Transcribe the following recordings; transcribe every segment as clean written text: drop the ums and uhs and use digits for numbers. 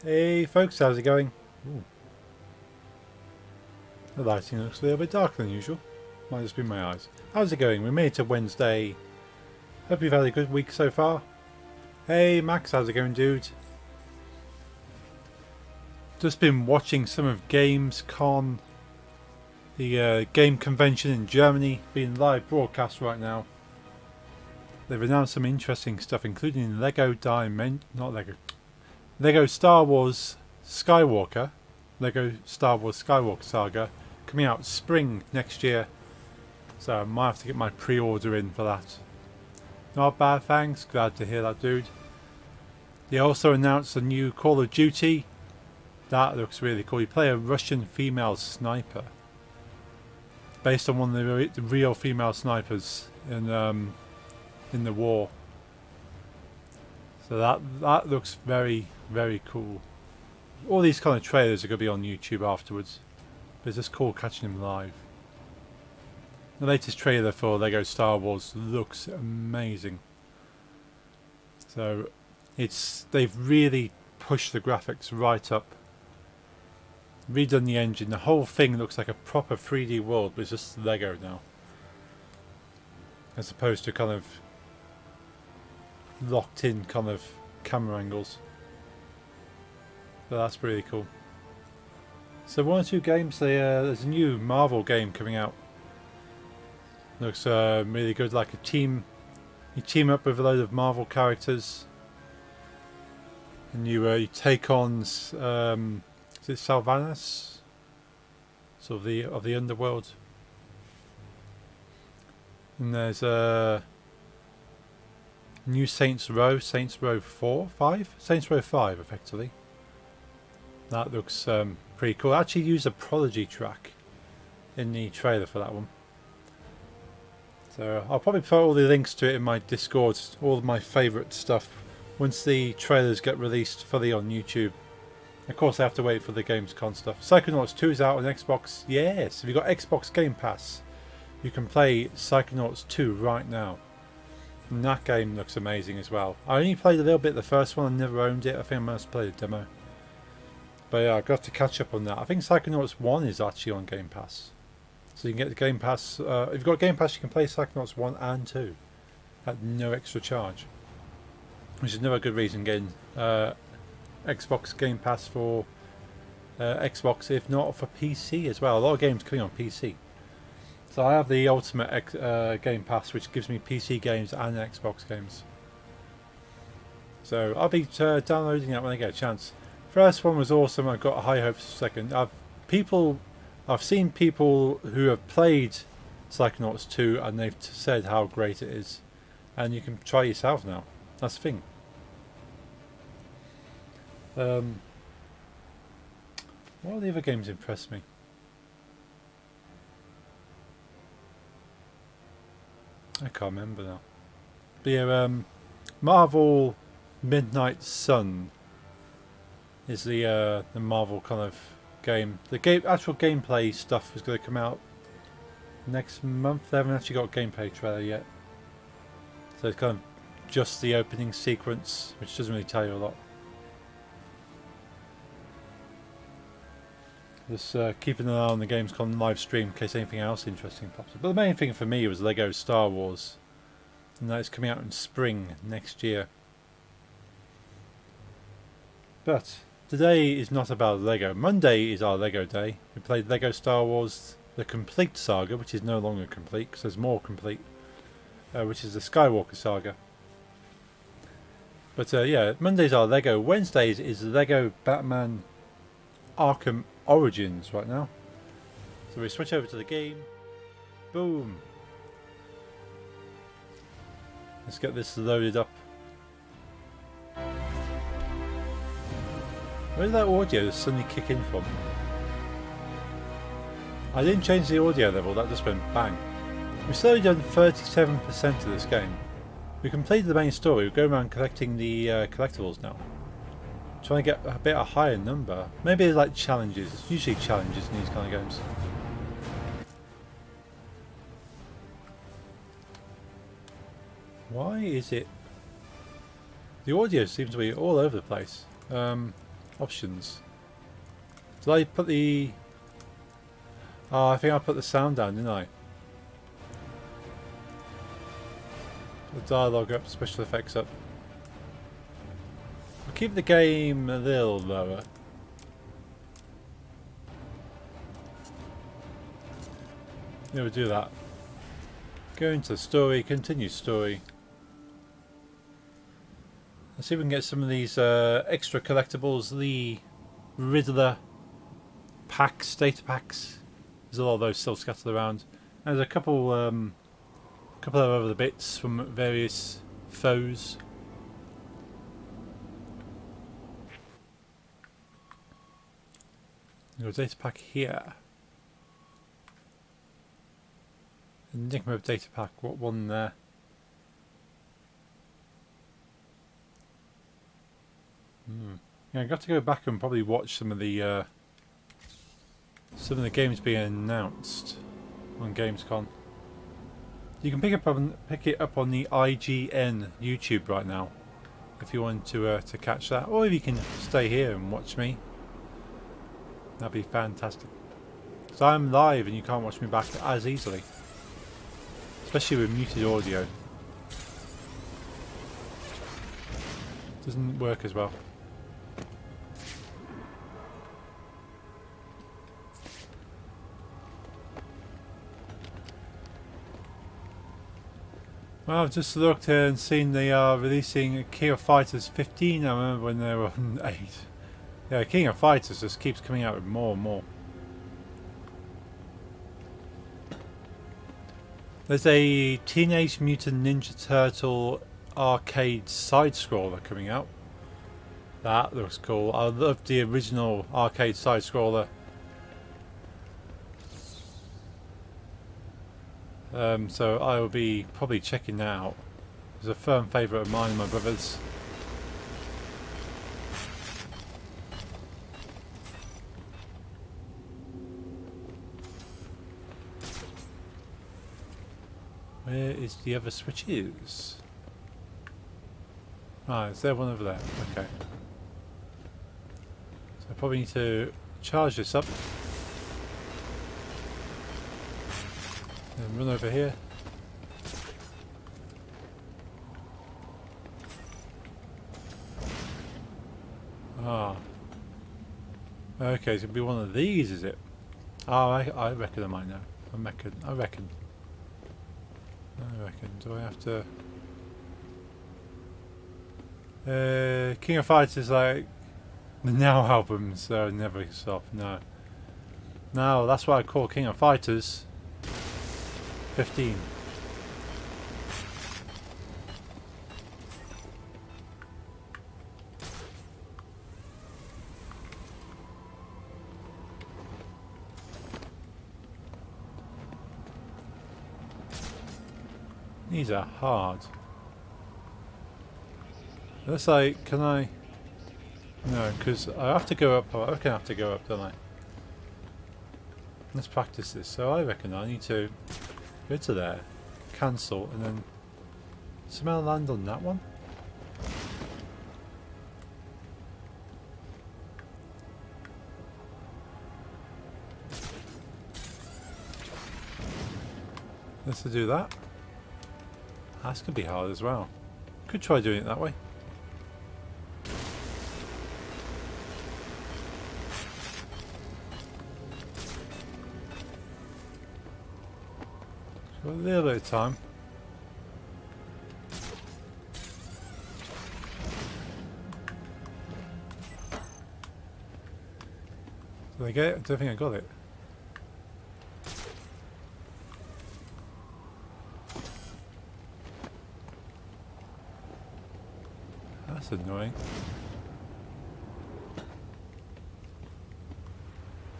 Hey folks, how's it going? Ooh. The lighting looks a little bit darker than usual. Might just be my eyes. How's it going? We made it to Wednesday. Hope you've had a good week so far. Hey Max, how's it going, dude? Just been watching some of Gamescom, the game convention in Germany, being live broadcast right now. They've announced some interesting stuff, including Lego Star Wars Skywalker, Lego Star Wars Skywalker Saga, coming out spring next year. So I might have to get my pre-order in for that. Not bad, thanks. Glad to hear that, dude. They also announced a new Call of Duty. That looks really cool. You play a Russian female sniper, based on one of the real female snipers in the war. So that looks very, very cool. All these kind of trailers are going to be on YouTube afterwards, but it's just cool catching them live. The latest trailer for Lego Star Wars looks amazing. So they've really pushed the graphics right up, redone the engine. The whole thing looks like a proper 3D world, but it's just Lego now, as opposed to kind of locked in kind of camera angles. But that's really cool. So one or two games, there's a new Marvel game coming out. Looks really good, like you team up with a load of Marvel characters, and you take on is it Sylvanas, sort of the underworld. And there's new Saints Row 5, effectively. That looks pretty cool. I actually used a Prodigy track in the trailer for that one. So I'll probably put all the links to it in my Discord, all of my favourite stuff, once the trailers get released fully on YouTube. Of course I have to wait for the Gamescom stuff. Psychonauts 2 is out on Xbox. Yes, if you've got Xbox Game Pass, you can play Psychonauts 2 right now. And that game looks amazing as well. I only played a little bit of the first one, I never owned it. I think I must play the demo. But yeah, I've got to catch up on that. I think Psychonauts 1 is actually on Game Pass. So you can get the Game Pass. If you've got Game Pass, you can play Psychonauts 1 and 2 at no extra charge. Which is another good reason getting Xbox Game Pass for Xbox, if not for PC as well. A lot of games coming on PC. So I have the Ultimate Game Pass, which gives me PC games and Xbox games. So I'll be downloading that when I get a chance. First one was awesome. I've got high hopes for second. I've seen people who have played Psychonauts 2 and they've said how great it is. And you can try yourself now. That's the thing. What are the other games impressed me? I can't remember now. But yeah, Marvel Midnight Sun is the Marvel kind of game. The actual gameplay stuff is going to come out next month. They haven't actually got a gameplay trailer yet, so it's kind of just the opening sequence, which doesn't really tell you a lot. Just keeping an eye on the Gamescom live stream in case anything else interesting pops up. But the main thing for me was Lego Star Wars, and that is coming out in spring next year. But today is not about Lego. Monday is our Lego day. We played Lego Star Wars The Complete Saga, which is no longer complete because there's more complete, which is the Skywalker Saga. But yeah, Monday's our Lego. Wednesdays is Lego Batman Arkham Origins right now. So we switch over to the game. Boom. Let's get this loaded up. Where did that audio suddenly kick in from? I didn't change the audio level, that just went bang. We've slowly done 37% of this game. We completed the main story, we're going around collecting the collectibles now. Trying to get a bit a higher number. Maybe it's like challenges. It's usually challenges in these kind of games. Why is it... The audio seems to be all over the place. Options. Did I put the... Oh, I think I put the sound down, didn't I? The dialogue up, special effects up. I'll keep the game a little lower. Yeah, we'll do that. Go into story, continue story. Let's see if we can get some of these extra collectibles. The Riddler packs, data packs. There's a lot of those still scattered around. And there's a couple of other bits from various foes. Got a data pack here. Enigma of data pack. What one there? Yeah, I've got to go back and probably watch some of the games being announced on Gamescom. You can pick it up on the IGN YouTube right now, if you want to catch that, or if you can stay here and watch me. That'd be fantastic. So I'm live and you can't watch me back as easily, especially with muted audio. Doesn't work as well. Well, I've just looked here and seen they are releasing King of Fighters 15. I remember when they were on 8. Yeah, King of Fighters just keeps coming out with more and more. There's a Teenage Mutant Ninja Turtle arcade side-scroller coming out. That looks cool. I love the original arcade side-scroller. So I will be probably checking that out. It's a firm favourite of mine and my brother's. Where is the other switches? Ah, is there one over there? Okay. So I probably need to charge this up. And run over here. Ah. Okay, so it'll be one of these, is it? Oh, I reckon I might know. I reckon. Do I have to... King of Fighters is like the Now albums, so never stop. No. No, that's what I call King of Fighters 15. These are hard. Let's like, can I? No, because I have to go up. I reckon I have to go up, don't I? Let's practice this. So I reckon I need to go to there, cancel, and then somehow land on that one. Let's do that. That's gonna be hard as well. Could try doing it that way. Got a little bit of time. Did I get it? I don't think I got it. That's annoying.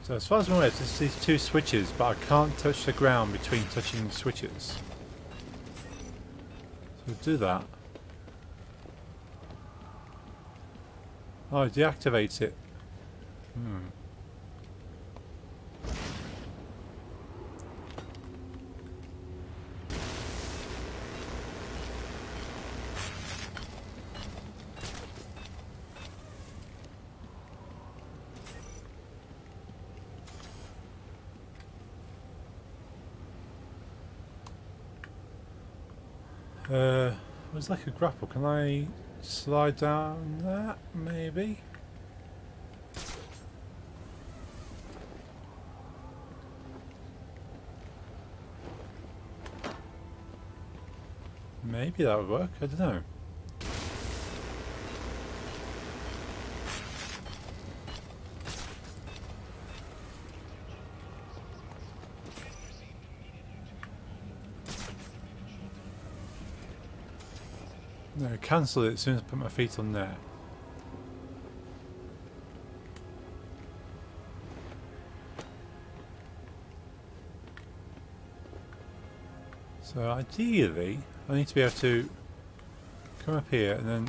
So as far as I'm aware, it's just these two switches, but I can't touch the ground between touching the switches. So we'll do that. Oh, it deactivates it. It's like a grapple. Can I slide down that? Maybe? Maybe that would work. I don't know. No, cancel it as soon as I put my feet on there. So ideally, I need to be able to come up here and then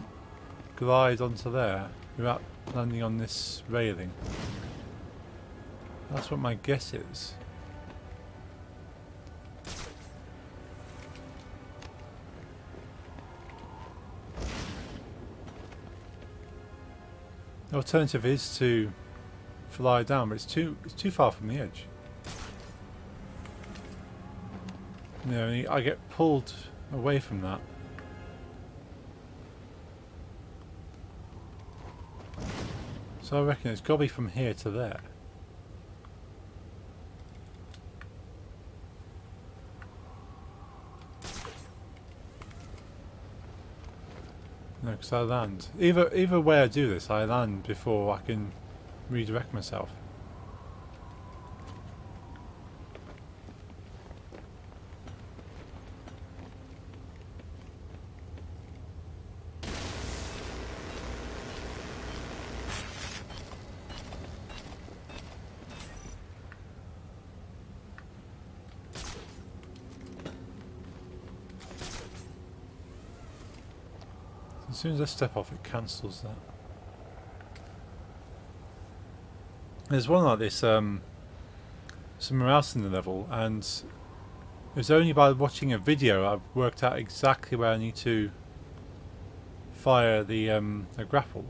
glide onto there without landing on this railing. That's what my guess is. The alternative is to fly down, but it's too far from the edge. You know, I get pulled away from that. So I reckon it's got to be from here to there. No, because I land. Either way I do this, I land before I can redirect myself. As soon as I step off, it cancels that. There's one like this somewhere else in the level, and it was only by watching a video I've worked out exactly where I need to fire the grapple.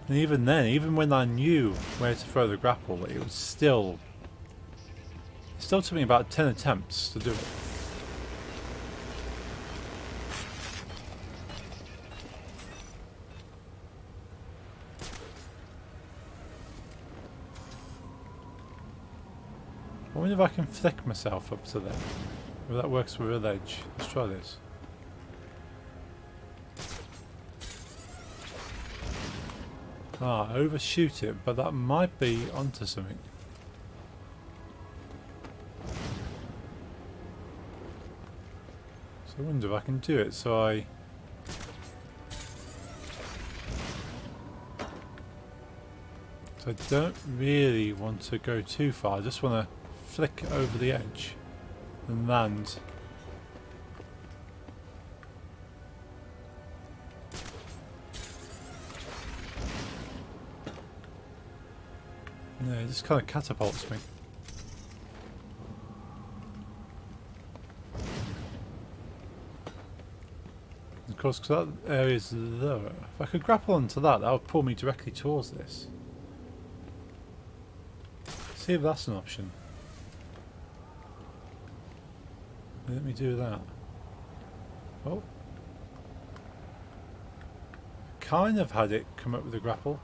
And even then, even when I knew where to throw the grapple, it still took me about 10 attempts to do it. I wonder if I can flick myself up to there. If that works with a ledge. Let's try this. Ah, overshoot it, but that might be onto something. So I wonder if I can do it, so I... So I don't really want to go too far, I just want to flick over the edge and land. No, it just kind of catapults me. Of course, because that area is lower. If I could grapple onto that, that would pull me directly towards this. See if that's an option. Let me do that. Oh. Kind of had it come up with a grapple.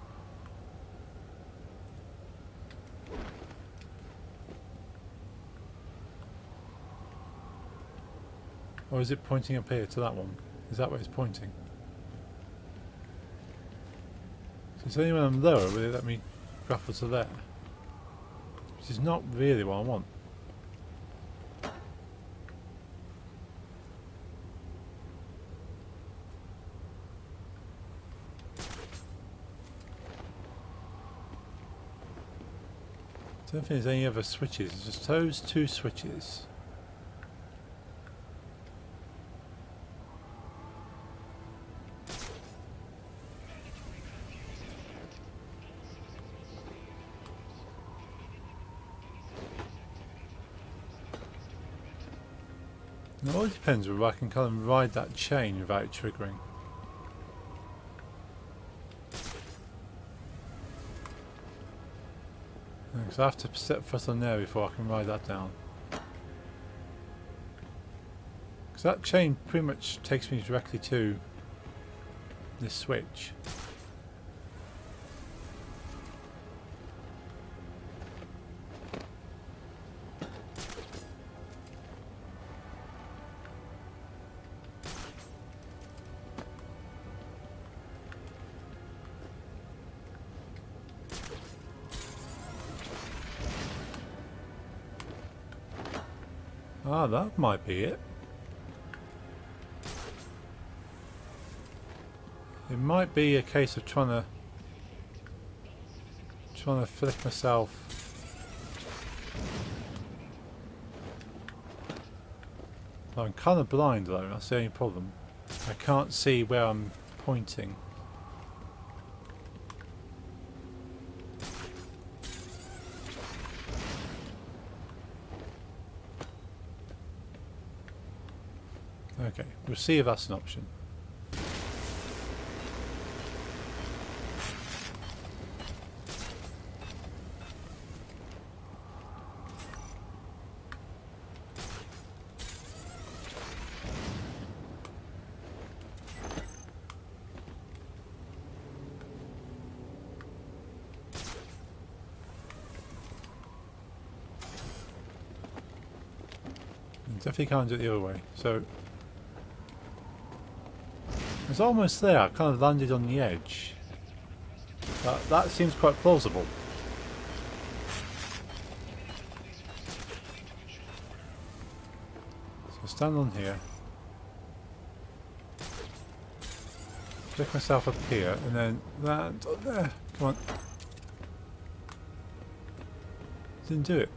Or is it pointing up here to that one? Is that where it's pointing? So it's only when I'm lower will it let me grapple to there. Which is not really what I want. I don't think there's any other switches, it's just those two switches. It all depends whether I can kind of ride that chain without triggering. Because I have to step foot on there before I can ride that down. Because that chain pretty much takes me directly to this switch. Ah, that might be it. It might be a case of trying to flick myself. Well, I'm kind of blind though, that's the only problem. I can't see where I'm pointing. Okay, we'll see if that's an option. Definitely can't do it the other way, so it's almost there. I kind of landed on the edge. That seems quite plausible. So stand on here, flick myself up here, and then land on there. Come on. Didn't do it.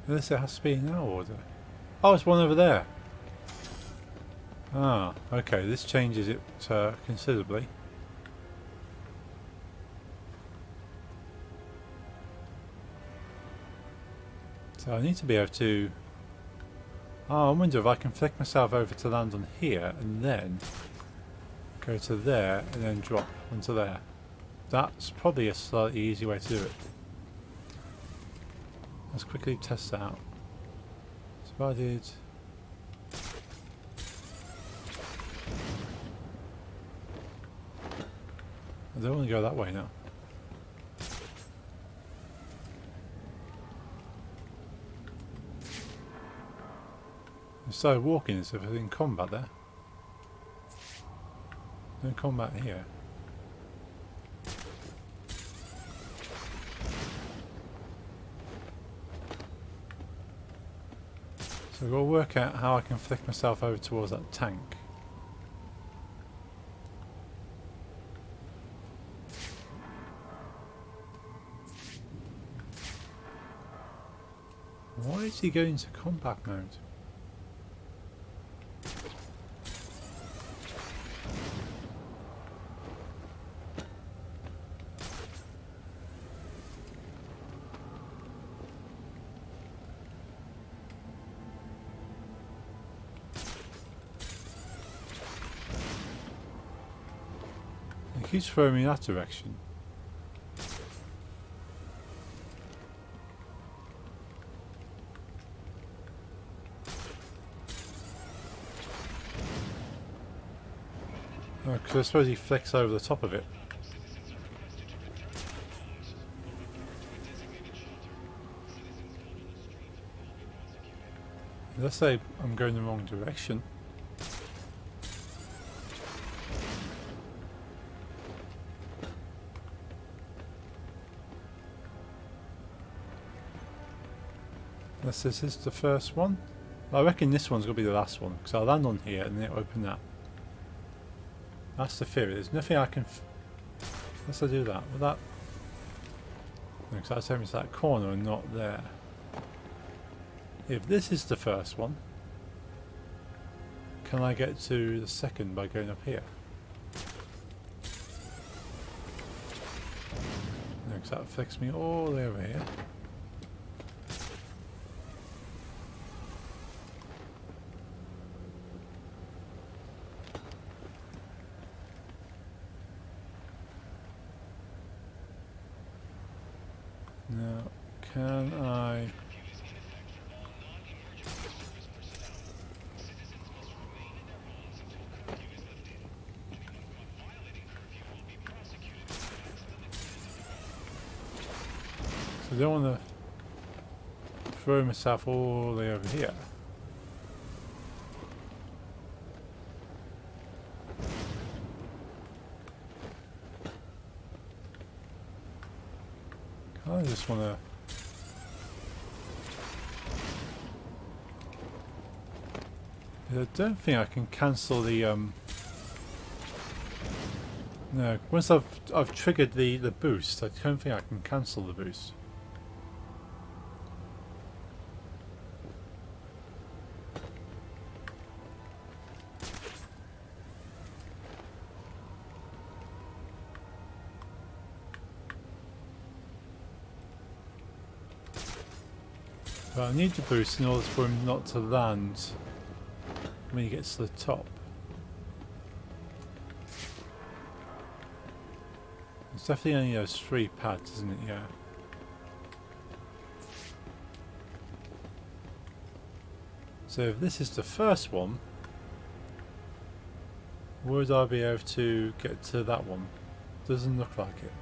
Unless it has to be in our order. Oh, it's one over there. Ah, okay, this changes it considerably. So I need to be able to... Oh, I wonder if I can flick myself over to land on here and then go to there and then drop onto there. That's probably a slightly easy way to do it. Let's quickly test that out. So if I did... I don't want to go that way now. I started walking as if I was in combat there. No combat here. So I've got to work out how I can flick myself over towards that tank. Why is he going to combat mode? He keeps throwing me in that direction. Oh, because I suppose he flicks over the top of it. Let's say I'm going the wrong direction. Unless this is the first one. I reckon this one's going to be the last one, because I'll land on here and then it'll open that. That's the theory. There's nothing I can... Unless I do that. Will that... No, because that's taking me to that corner and not there. If this is the first one, can I get to the second by going up here? because that affects me all the way over here. Now, can I... So I don't want to throw myself all the way over here. I just want to... I don't think I can cancel the no, once I've triggered the boost, I don't think I can cancel the boost. But I need the boost in order for him not to land when he gets to the top. It's definitely only those 3 pads, isn't it? Yeah. So if this is the first one, would I be able to get to that one? Doesn't look like it.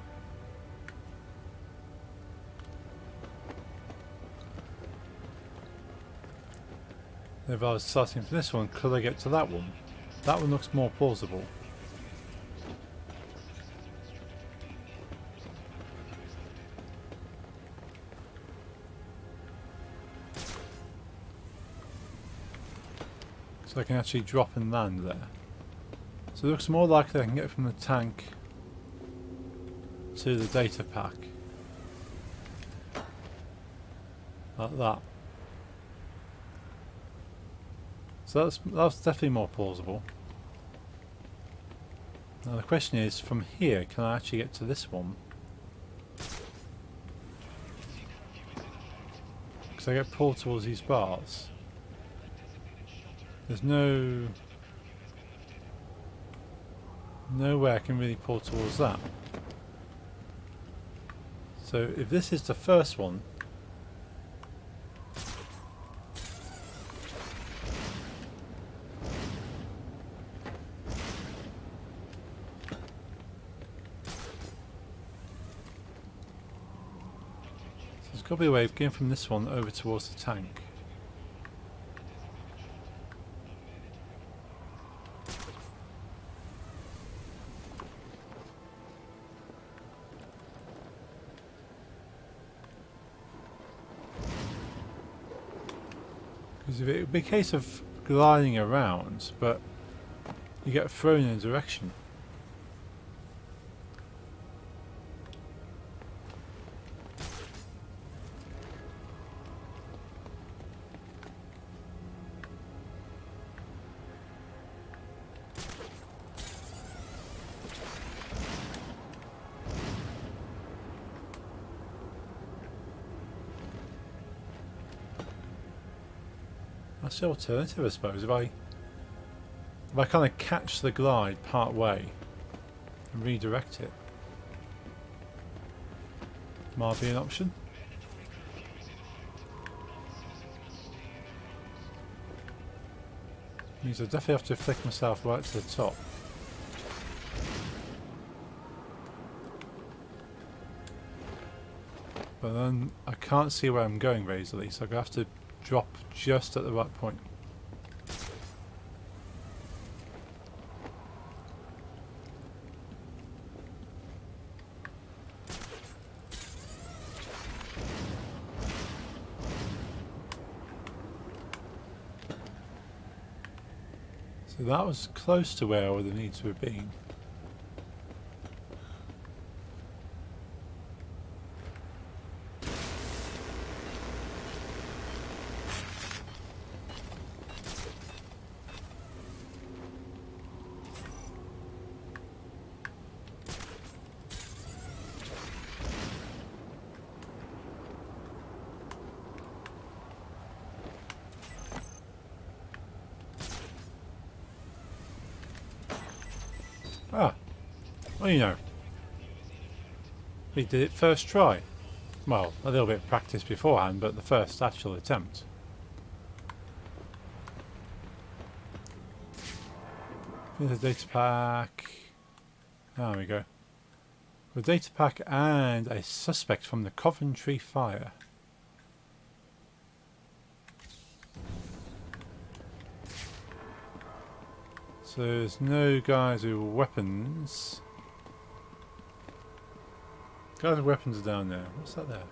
If I was starting from this one, could I get to that one? That one looks more plausible. So I can actually drop and land there. So it looks more likely I can get from the tank to the data pack. Like that. So that's definitely more plausible. Now the question is, from here, can I actually get to this one? Because I get pulled towards these bars. There's no way I can really pull towards that. So if this is the first one, there's got to be a way of getting from this one over towards the tank. Because if it would be a case of gliding around, but you get thrown in a direction. That's the alternative, I suppose. If I kind of catch the glide part way and redirect it, might be an option. Means I definitely have to flick myself right to the top. But then I can't see where I'm going very easily, so I have to drop just at the right point. So that was close to where I would have needed to have been. Ah, well, you know, we did it first try. Well, a little bit of practice beforehand, but the first actual attempt. Here's a data pack. There we go. A data pack and a suspect from the Coventry fire. So there's no guys with weapons. Guys with weapons are down there. What's that there?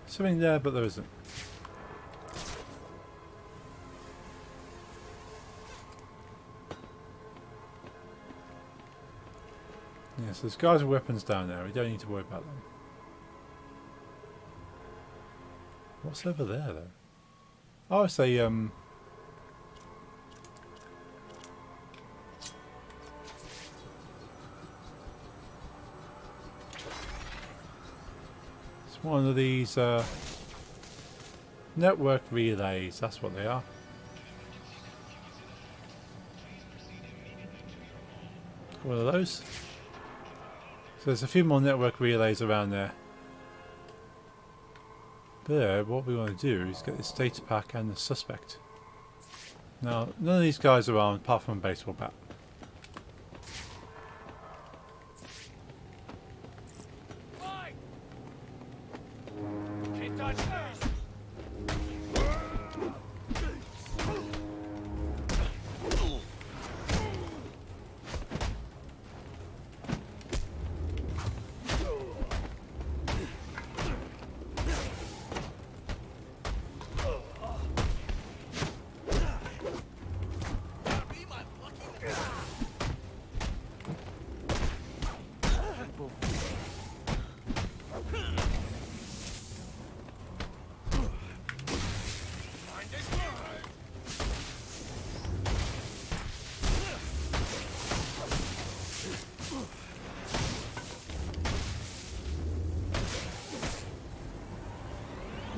Something there, but there isn't. Yes, there's guys with weapons down there. We don't need to worry about them. What's over there, though? Oh, it's a it's one of these network relays. That's what they are. One of those. So there's a few more network relays around there. But what we want to do is get this data pack and the suspect. Now, none of these guys are armed apart from a baseball bat.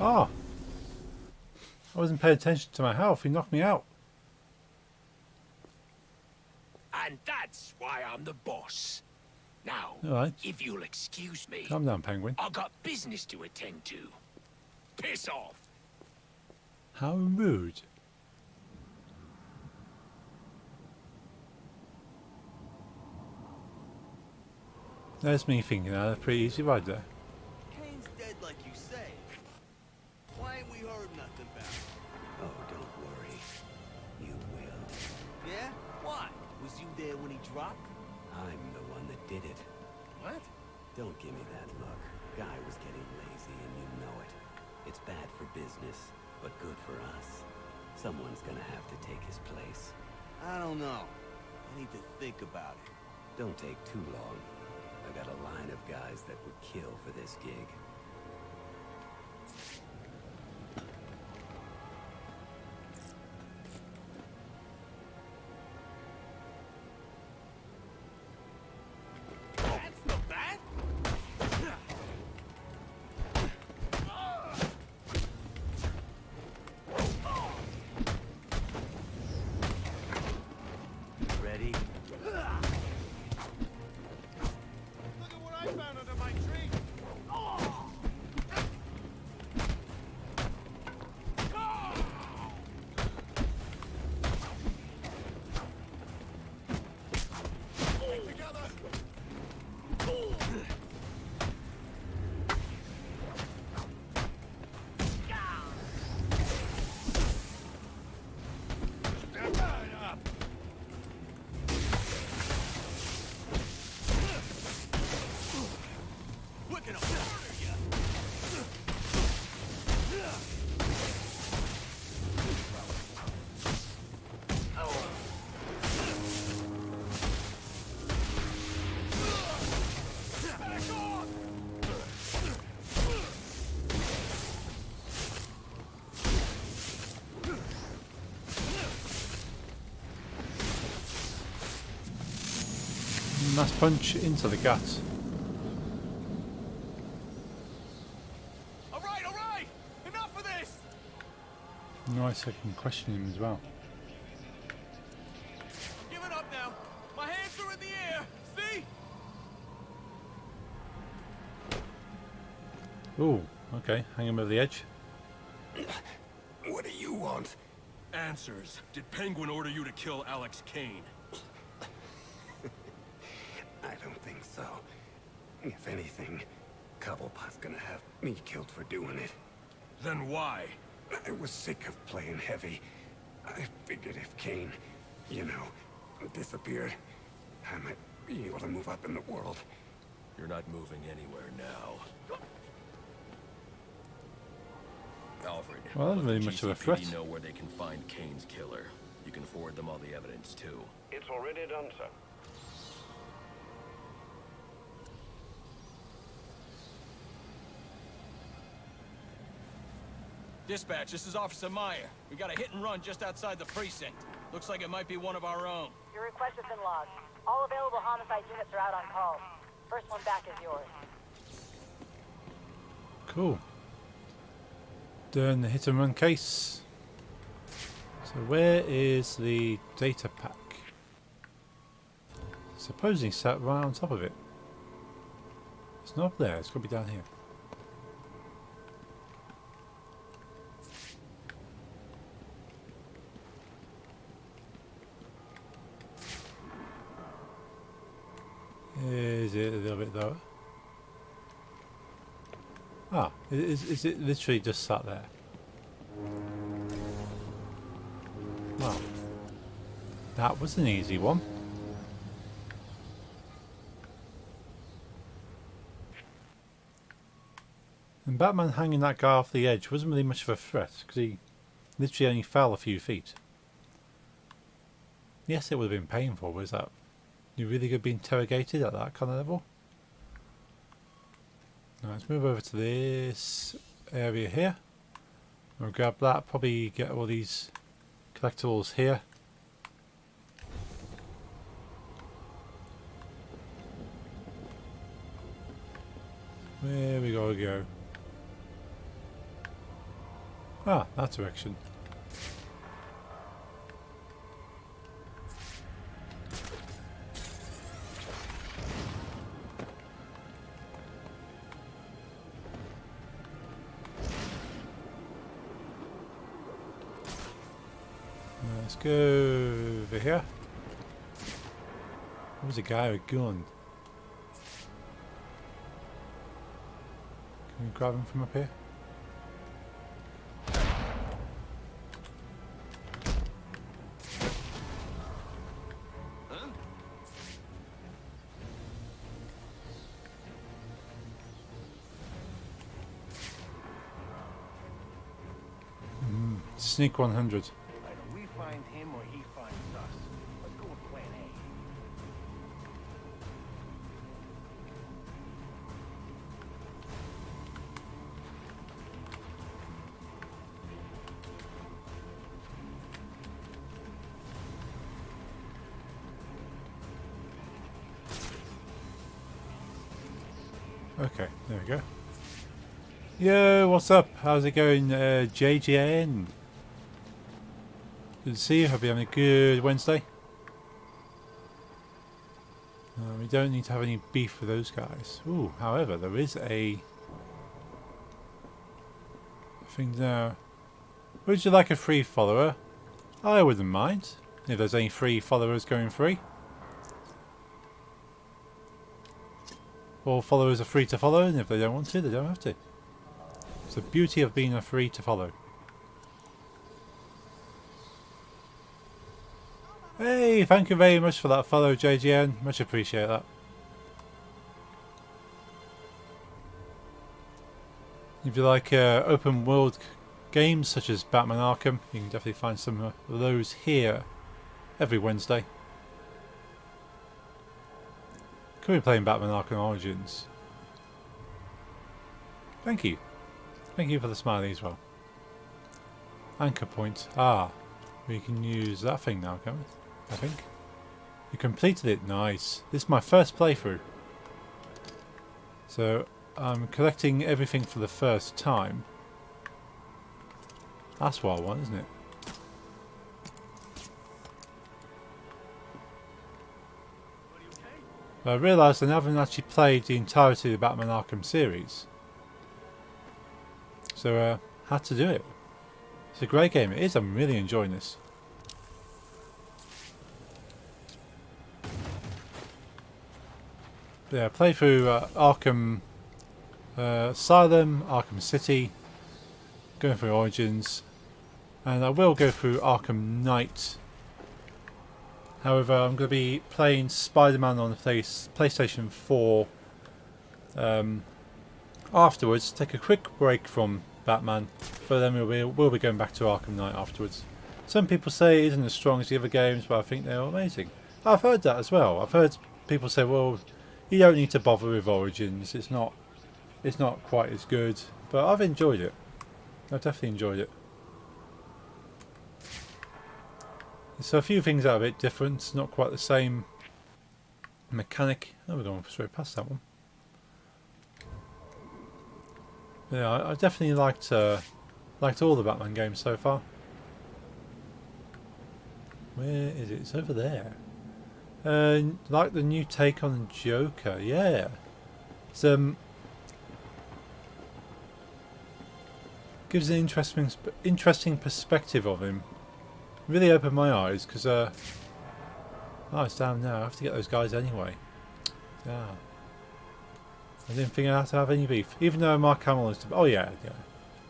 Oh! I wasn't paying attention to my health. He knocked me out. And that's why I'm the boss. Now, Alright. if you'll excuse me, Calm down, Penguin. I've got business to attend to. Piss off. How rude. There's me thinking that. That's a pretty easy ride there. Kane's dead like you say. Why ain't we heard nothing about it? Oh, don't worry. You will. Yeah? Why? Was you there when he dropped? I'm the one that did it. What? Don't give me that look. Guy was getting lazy and you know it. It's bad for business, but good for us. Someone's gonna have to take his place. I don't know. I need to think about it. Don't take too long. I got a line of guys that would kill for this gig. That's not bad. Ready? Look at what I found under my tree. We're gonna murder you. Back off! Mass punch into the guts. All right, enough Nice, I can question him as well. Give it up now. My hands are in the air. See? Ooh, okay, hang him over the edge. What do you want? Answers. Did Penguin order you to kill Alex Kane? I don't think so. If anything, Cobblepot's gonna have me killed for doing it. Then why? I was sick of playing heavy. I figured if Kane, disappeared, I might be able to move up in the world. You're not moving anywhere now. Alfred, Well, that's let really the much of a GCPD threat. know where they can find Kane's killer. You can forward them all the evidence, too. It's already done, sir. Dispatch, this is Officer Meyer. We got a hit and run just outside the precinct. Looks like it might be one of our own. Your request has been logged. All available homicide units are out on call. First one back is yours. Cool. Doing the hit and run case. So where is the data pack? Supposedly sat right on top of it. It's not up there, it's got to be down here. Is it a little bit lower? Ah, is it literally just sat there? Wow. That was an easy one. And Batman hanging that guy off the edge wasn't really much of a threat, because he literally only fell a few feet. Yes, it would have been painful, but is that... You really going to be interrogated at that kind of level? Now let's move over to this area here. We'll grab that, probably get all these collectibles here. Where we gotta go? Ah, that direction. Let's go over here. There's a guy with a gun. Can we grab him from up here? Sneak 100. Either we find him or he finds us. Let's go with plan A. Okay, there we go. Yo, what's up? How's it going, JGN? Good to see you. Hope you're having a good Wednesday. We don't need to have any beef with those guys. Ooh, however, there is a thing there. Would you like a free follower? I wouldn't mind if there's any free followers going free. All followers are free to follow, and if they don't want to, they don't have to. It's the beauty of being a free to follow. Hey, thank you very much for that follow, JGN. Much appreciate that. If you like open world games such as Batman Arkham, you can definitely find some of those here every Wednesday. Could be playing Batman Arkham Origins. Thank you. Thank you for the smiley as well. Anchor point. Ah, we can use that thing now, can't we? I think. You completed it. Nice. This is my first playthrough. So, I'm collecting everything for the first time. That's what I want, isn't it? I realised I haven't actually played the entirety of the Batman Arkham series. So had to do it. It's a great game. It is. I'm really enjoying this. Yeah, play through Arkham Asylum, Arkham City, going through Origins, and I will go through Arkham Knight. However, I'm going to be playing Spider-Man on the PlayStation 4 afterwards. Take a quick break from Batman, but then we'll be going back to Arkham Knight afterwards. Some people say it isn't as strong as the other games, but I think they're amazing. I've heard that as well. I've heard people say, well, you don't need to bother with Origins. It's not quite as good, but I've enjoyed it. I've definitely enjoyed it. So a few things are a bit different. It's not quite the same mechanic. Oh, we're going straight past that one. Yeah, I definitely liked all the Batman games so far. Where is it? It's over there. Like the new take on Joker, yeah. It's gives an interesting perspective of him. Really opened my eyes because oh, it's down now. I have to get those guys anyway. Yeah. I didn't think I had to have any beef, even though Mark Hamill is. Oh yeah.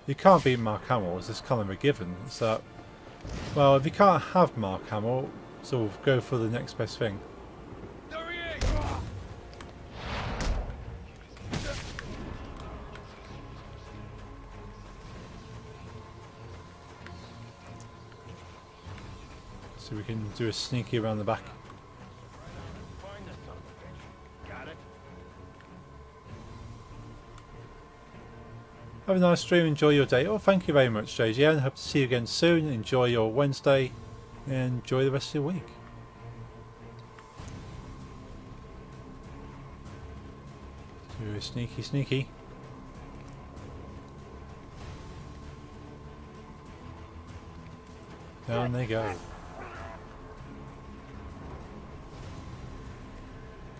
You can't beat Mark Hamill. It's just kind of a given. It's that. Well, if you can't have Mark Hamill, sort of go for the next best thing. So we can do a sneaky around the back. Find the son of a bitch. Got it? Have a nice stream. Enjoy your day. Oh, thank you very much, JGN. Hope to see you again soon. Enjoy your Wednesday and enjoy the rest of your week. Do a sneaky, sneaky. Down they go.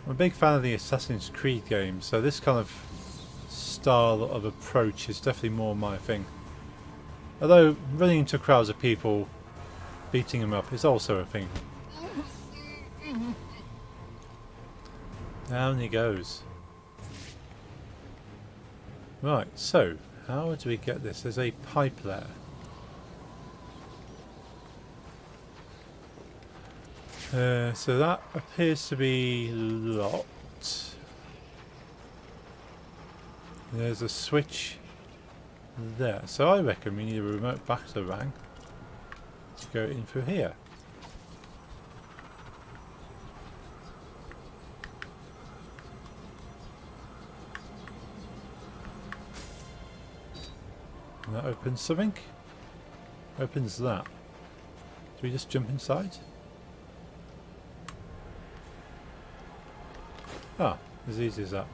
I'm a big fan of the Assassin's Creed games, so this kind of style of approach is definitely more my thing. Although running into crowds of people, beating them up is also a thing. Down he goes. Right, so how do we get this? There's a pipe there. So that appears to be locked. There's a switch there. So I reckon we need a remote batarang to go in through here. And that opens something. Opens that. Do we just jump inside? Ah, as easy as that.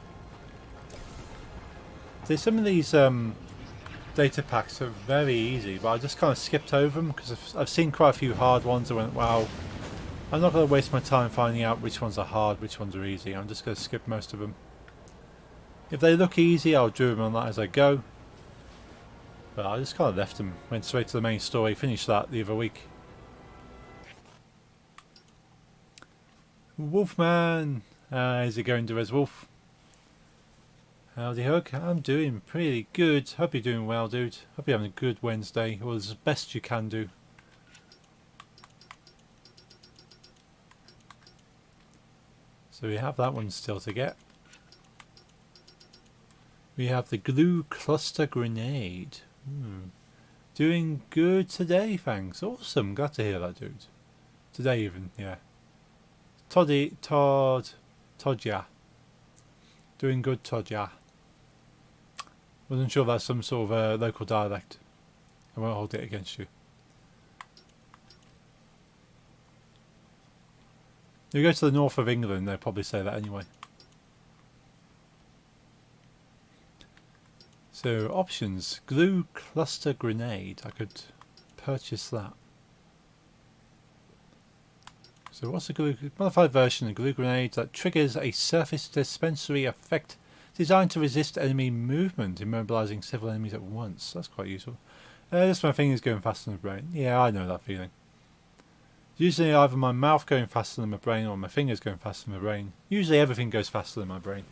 See, some of these data packs are very easy, but I just kind of skipped over them because I've seen quite a few hard ones. I went, wow, I'm not going to waste my time finding out which ones are hard, which ones are easy. I'm just going to skip most of them. If they look easy, I'll do them on that as I go. But I just kind of left them, went straight to the main story, finished that the other week. Wolfman! How's it going, Derez Wolf? Howdy Hug, I'm doing pretty good. Hope you're doing well, dude. Hope you're having a good Wednesday, or as best you can do. So we have that one still to get. We have the glue cluster grenade. Doing good today, thanks. Awesome, glad to hear that, dude. Today even, yeah. Todja. Doing good, Todja. Wasn't sure that's some sort of local dialect. I won't hold it against you. If you go to the north of England, they'll probably say that anyway. So, options. Glue cluster grenade. I could purchase that. So what's a glue, modified version of glue grenade that triggers a surface dispensary effect designed to resist enemy movement, immobilizing several enemies at once. That's quite useful. Just my fingers going faster than my brain. Yeah, I know that feeling. Usually either my mouth going faster than my brain or my fingers going faster than my brain. Usually everything goes faster than my brain.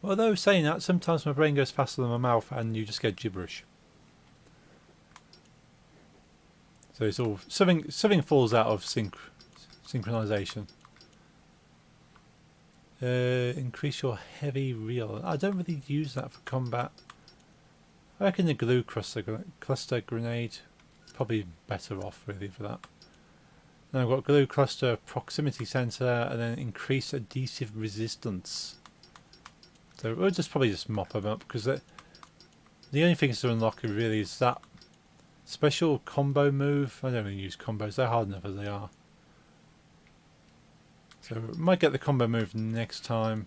Although saying that, sometimes my brain goes faster than my mouth and you just get gibberish. So it's all something falls out of synchronization. Increase your heavy reel. I don't really use that for combat. I reckon the glue cluster grenade probably better off really for that. Then I've got glue cluster proximity sensor and then increase adhesive resistance. So we'll probably just mop them up because the only things to unlock really is that special combo move. I don't really use combos, they're hard enough as they are. So we might get the combo move next time,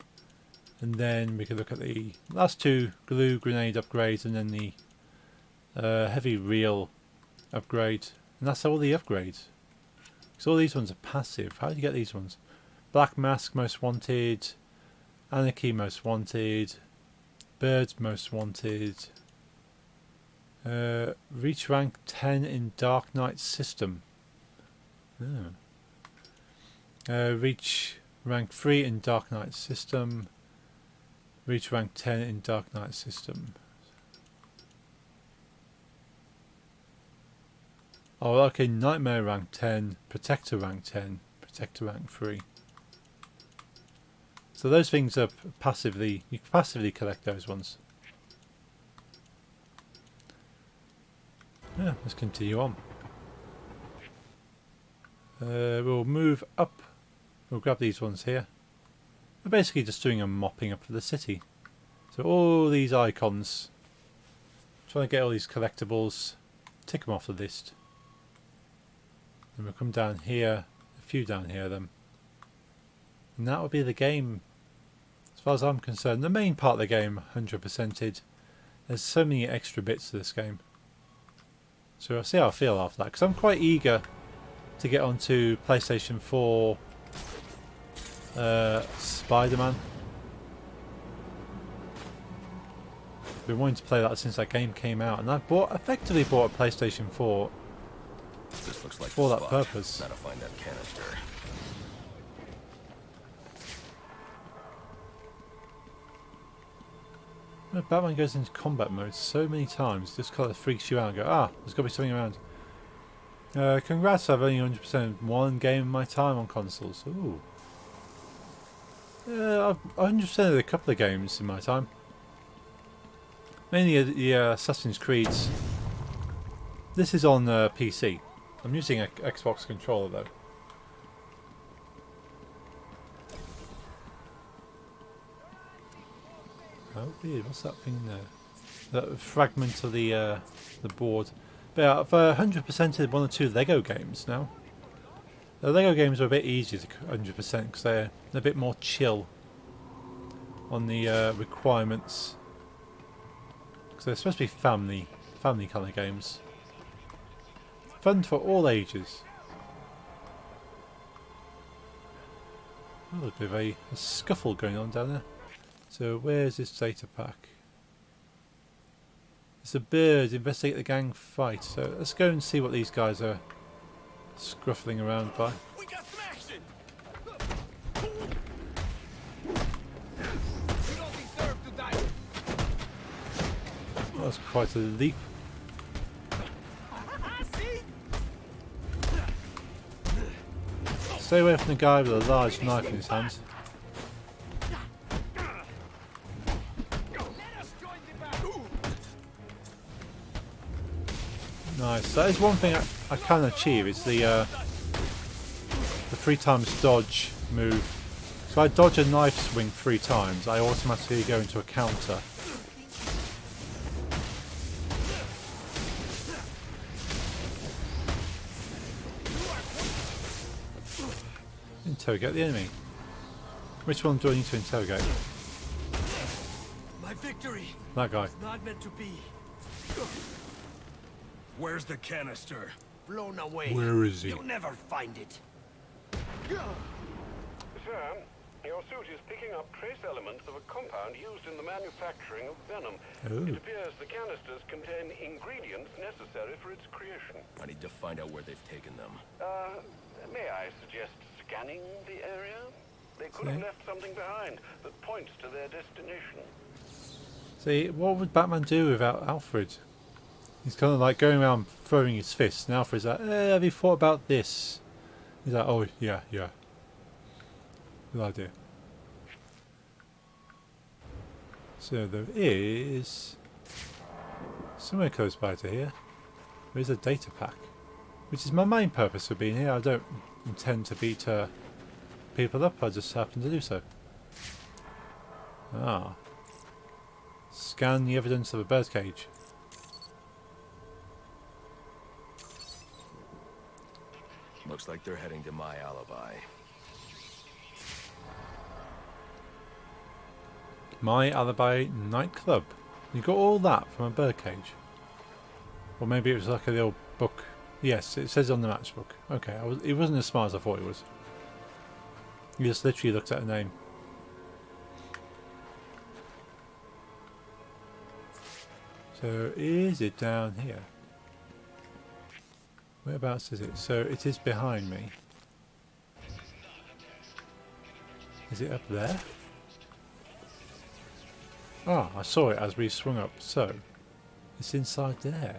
and then we could look at the last two glue grenade upgrades and then the heavy reel upgrade. And that's all the upgrades. Because all these ones are passive. How do you get these ones? Black Mask most wanted, Anarchy most wanted, Birds most wanted, reach rank 10 in Dark Knight system. Oh. Reach rank 3 in Dark Knight system, reach rank 10 in Dark Knight system. Oh, okay, Nightmare rank 10, Protector rank 10, Protector rank 3. So those things are passively, you can passively collect those ones. Yeah, let's continue on. We'll move up. We'll grab these ones here. We're basically just doing a mopping up of the city. So all these icons, trying to get all these collectibles, tick them off the list. And we'll come down here, a few down here then. And that will be the game, as far as I'm concerned. The main part of the game, 100%ed. There's so many extra bits to this game. So I'll see how I feel after that, because I'm quite eager to get onto PlayStation 4 Spider-Man. I've been wanting to play that since that game came out, and I effectively bought a PlayStation 4 This looks like for the that spot. purpose. Now to find that canister. Batman goes into combat mode so many times, just kind of freaks you out and go, ah, there's got to be something around. Congrats, I've only 100% one game in my time on consoles. Ooh. I've 100%ed a couple of games in my time. Mainly the Assassin's Creeds. This is on PC. I'm using an Xbox controller though. Oh weird, what's that thing there? That fragment of the board. But yeah, I've 100%ed one or two Lego games now. The Lego games are a bit easier to 100% because they're a bit more chill on the requirements. Because they're supposed to be family kind of games. Fun for all ages. Oh, there's a bit of a scuffle going on down there. So where's this data pack? It's a bird, investigate the gang fight. So let's go and see what these guys are scruffling around by. We got some action. You don't deserve to die. That was quite a leap. Stay away from the guy with a large knife in his hands. Nice. That is one thing I can achieve. It's the 3 times dodge move. So I dodge a knife swing 3 times, I automatically go into a counter. Interrogate the enemy. Which one do I need to interrogate? My victory That guy. was not meant to be. Where's the canister? Blown away. Where is he? You'll never find it. Sir, your suit is picking up trace elements of a compound used in the manufacturing of venom. Oh. It appears the canisters contain ingredients necessary for its creation. I need to find out where they've taken them. May I suggest scanning the area? They could have left something behind that points to their destination. See, what would Batman do without Alfred? He's kind of like going around throwing his fists, and Alfred's like, have you thought about this? He's like, oh, yeah. Good idea. So there is somewhere close by to here. There is a data pack, which is my main purpose for being here. I don't intend to beat people up, I just happen to do so. Ah. Scan the evidence of a birdcage. Looks like they're heading to my alibi. My Alibi nightclub. You got all that from a birdcage. Or maybe it was like a little book. Yes, it says on the matchbook. Okay, it wasn't as smart as I thought it was. You just literally looked at a name. So is it down here? Whereabouts is it? So it is behind me. Is it up there? Ah, I saw it as we swung up. So it's inside there.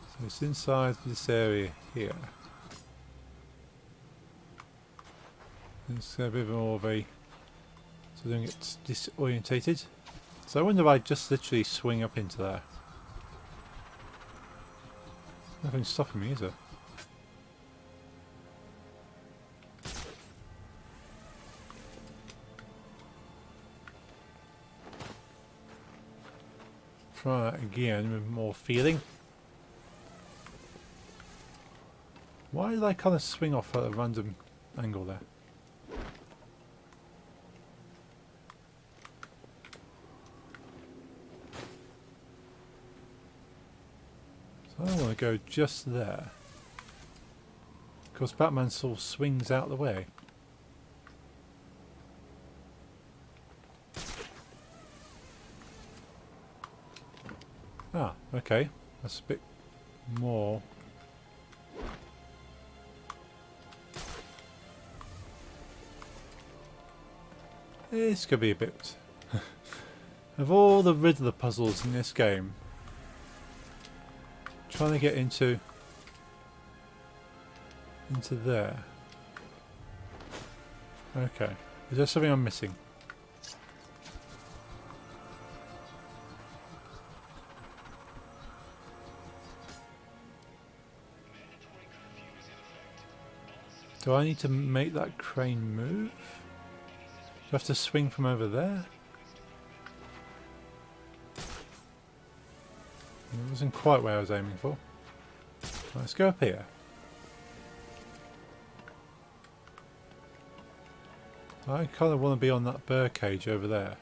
So it's inside this area here. It's a bit more of a... So don't get disorientated. So I wonder if I just literally swing up into there. Nothing's stopping me, is there? Try that again with more feeling. Why did I kind of swing off at a random angle there? So I want to go just there. Of course, Batman sort of swings out the way. Ah, okay. That's a bit more. This could be a bit... Of all the Riddler puzzles in this game, trying to get into there. Okay. Is there something I'm missing? Do I need to make that crane move? Do I have to swing from over there? It wasn't quite where I was aiming for. Let's go up here. I kind of want to be on that birdcage over there.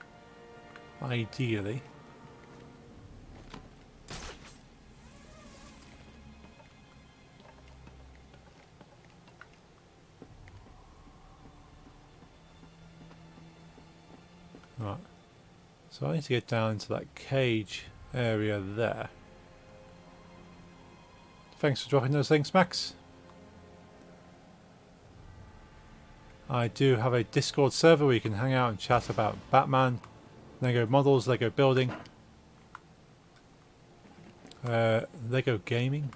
Ideally. Right. So I need to get down into that cage area there. Thanks for dropping those links, Max. I do have a Discord server where you can hang out and chat about Batman, Lego models, Lego building, Lego gaming,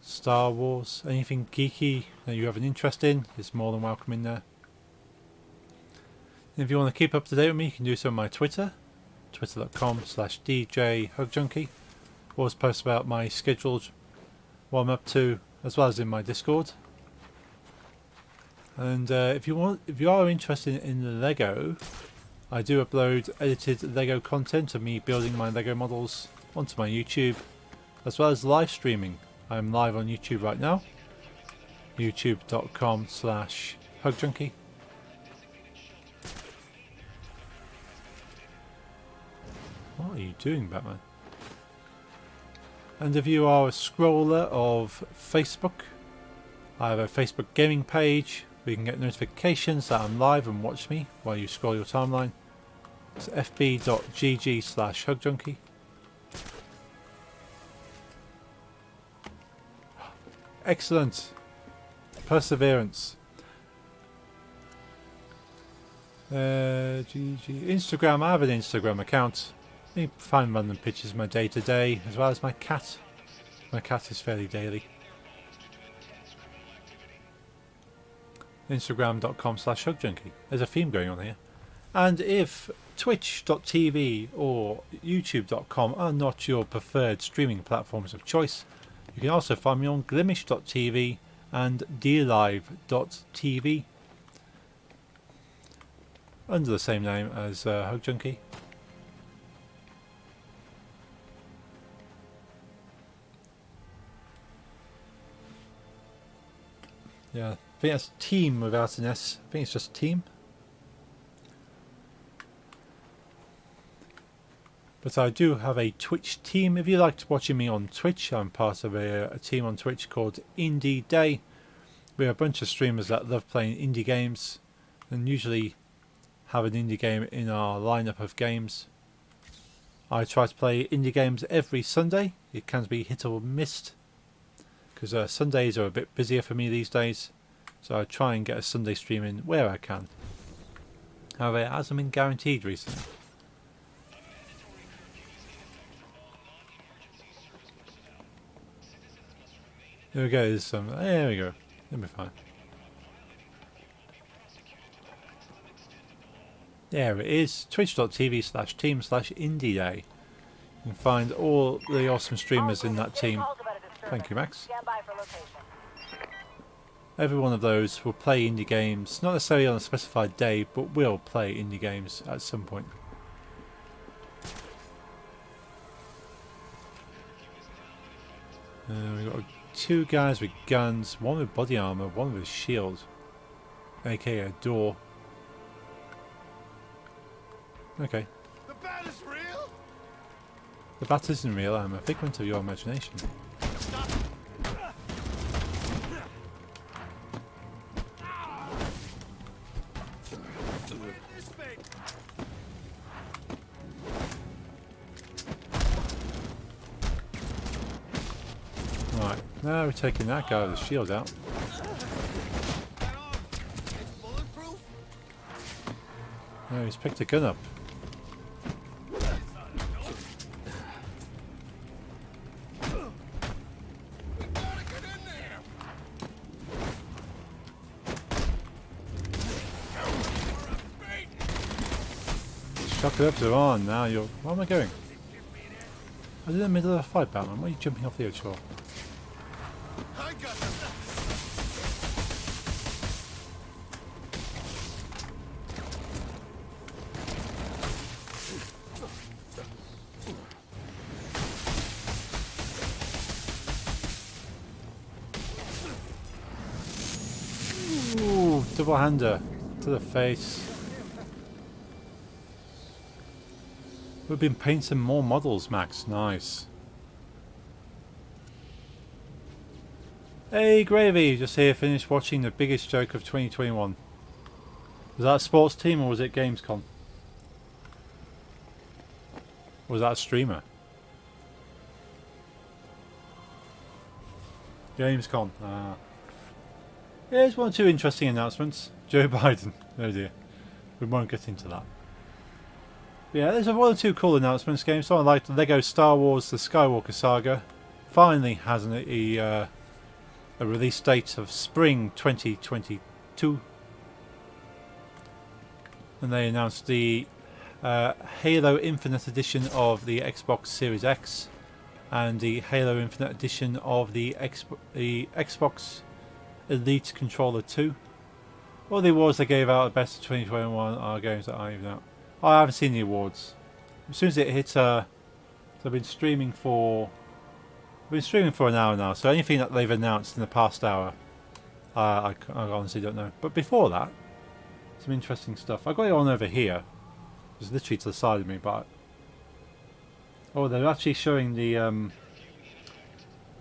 Star Wars, anything geeky that you have an interest in is more than welcome in there. And if you want to keep up to date with me, you can do so on my Twitter, twitter.com/DJHugJunkie. Always post about my scheduled, what I'm up to, as well as in my Discord. And if you are interested in the Lego, I do upload edited Lego content of me building my Lego models onto my YouTube, as well as live streaming. I'm live on YouTube right now. youtube.com/hugjunkie. What are you doing, Batman? And if you are a scroller of Facebook, I have a Facebook gaming page where you can get notifications that I'm live and watch me while you scroll your timeline. It's fb.gg/hugjunkie. Excellent. Perseverance. Instagram, I have an Instagram account. You can find random pictures of my day to day, as well as my cat. My cat is fairly daily. Instagram.com/hugjunkie. There's a theme going on here. And if twitch.tv or youtube.com are not your preferred streaming platforms of choice, you can also find me on glimish.tv and dlive.tv under the same name as Hugjunkie. Yeah, I think that's team without an S. I think it's just team. But I do have a Twitch team. If you liked watching me on Twitch, I'm part of a team on Twitch called Indie Day. We're a bunch of streamers that love playing indie games and usually have an indie game in our lineup of games. I try to play indie games every Sunday. It can be hit or missed because Sundays are a bit busier for me these days. So I try and get a Sunday stream in where I can. However, it hasn't been guaranteed recently. There we go, there's some. There we go. It'll be fine. There it is. Twitch.tv/team/indie day. You can find all the awesome streamers in that team. Thank you, Max. Stand by for location. Every one of those will play indie games, not necessarily on a specified day, but will play indie games at some point. We've got two guys with guns, one with body armor, one with a shield, aka a door. Okay. The bat is real? The bat isn't real, I'm a figment of your imagination. Stop. This thing. Right, now we're taking that guy with the shield out. It's bulletproof? No, he's picked a gun up. We gotta get in there. Shock it up to on, now you're... Where am I going? I was in the middle of a fight, Batman. Why are you jumping off the edge for? I got this. Ooh, double hander to the face. We've been painting more models, Max. Nice. Hey, Gravy, just here, finished watching the biggest joke of 2021. Was that a sports team or was it Gamescom? Or was that a streamer? Gamescom. Ah. Here's one or two interesting announcements. Joe Biden. Oh dear. We won't get into that. Yeah, there's one or two cool announcements. Games. Someone like the Lego Star Wars: The Skywalker Saga finally has a release date of spring 2022, and they announced the Halo Infinite Edition of the Xbox Series X and the Halo Infinite Edition of the Xbox Elite Controller 2. All the awards they gave out at Best of 2021 are games that I even out. I haven't seen the awards. As soon as it hits, they've been streaming for been streaming for an hour now, so anything that they've announced in the past hour, I honestly don't know. But before that, some interesting stuff. I got it on over here. It's literally to the side of me, but oh, they're actually showing the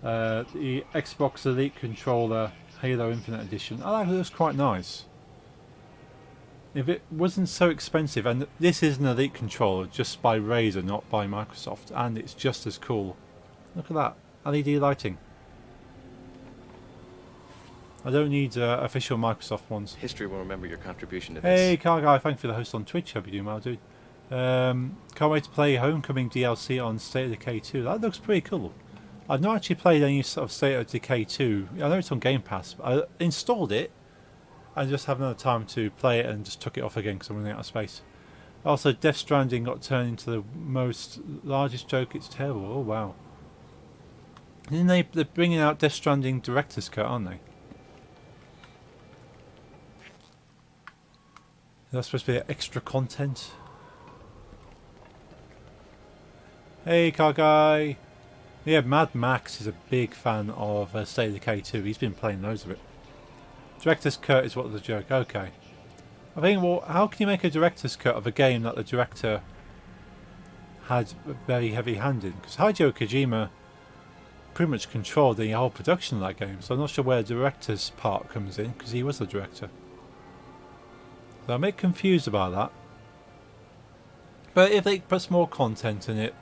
Xbox Elite controller Halo Infinite Edition. I think it looks quite nice. If it wasn't so expensive, and this is an Elite controller just by Razer, not by Microsoft, and it's just as cool. Look at that LED lighting. I don't need official Microsoft ones. History will remember your contribution to Hey, this. Car Guy, thank you for the host on Twitch. Hope you're doing well, dude. Can't wait to play Homecoming DLC on State of Decay 2. That looks pretty cool. I've not actually played any sort of State of Decay 2. I know it's on Game Pass, but I installed it and just haven't had time to play it and just took it off again because I'm running out of space. Also, Death Stranding got turned into the largest joke. It's terrible. Oh, wow. And then they're bringing out Death Stranding Director's Cut, aren't they? That's supposed to be extra content. Hey, Car Guy. Yeah, Mad Max is a big fan of State of Decay 2. He's been playing loads of it. Director's Cut is what the joke. Okay. I think, well, how can you make a director's cut of a game that the director had very heavy-handed? Because Hideo Kojima pretty much controlled the whole production of that game, so I'm not sure where the director's part comes in, because he was the director. So I'm a bit confused about that. But if they put some more content in it,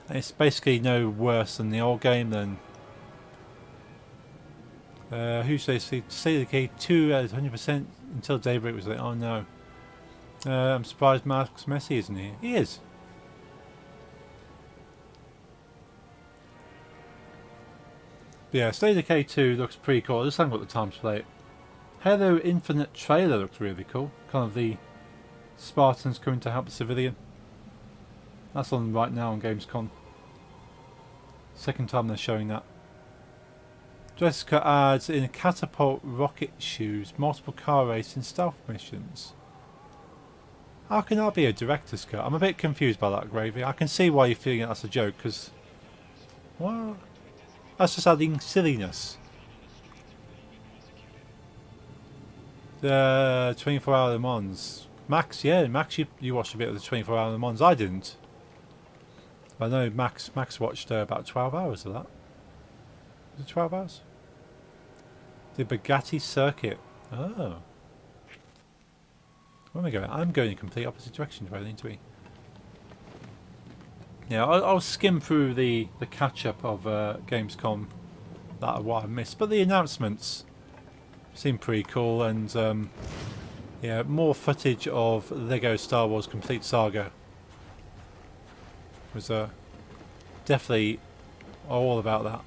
and it's basically no worse than the old game, then who says State of Decay 2 at 100% until Daybreak was like, oh no. I'm surprised Max Messi isn't here. He is. But yeah, State of Decay 2 looks pretty cool. I just haven't got the time to play it. Halo Infinite trailer looks really cool. Kind of the Spartans coming to help the civilian. That's on right now on Gamescom. Second time they're showing that. Jessica adds in catapult rocket shoes, multiple car race and stealth missions. How can that be a director's cut? I'm a bit confused by that, Gravy. I can see why you're feeling that's a joke, because what? That's just adding silliness. The 24-hour Le Mans. Max, yeah, Max, you watched a bit of the 24-hour Le Mans. I didn't. I know Max watched about 12 hours of that. Was it 12 hours? The Bugatti circuit. Oh. Where am I going? I'm going in complete opposite direction where I need to be. Yeah, I'll skim through the catch-up of Gamescom. That what I missed. But the announcements seem pretty cool, and yeah, more footage of Lego Star Wars Complete Saga. Was definitely all about that.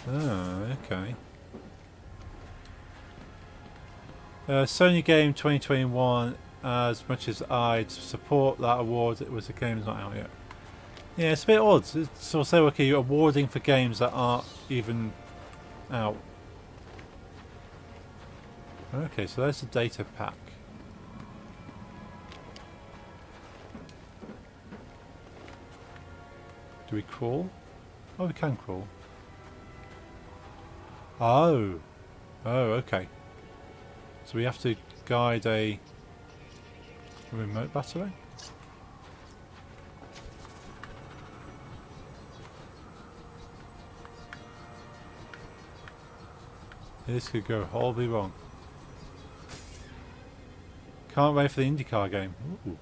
Oh, okay. Sony Game 2021. As much as I'd support that award, it was the game's not out yet. Yeah, it's a bit odd. It's also okay, you're awarding for games that aren't even out. Okay, so there's the data pack. Do we crawl? Oh, we can crawl. Oh. Oh, okay. So we have to guide a remote battery? This could go horribly wrong. Can't wait for the IndyCar game. Ooh.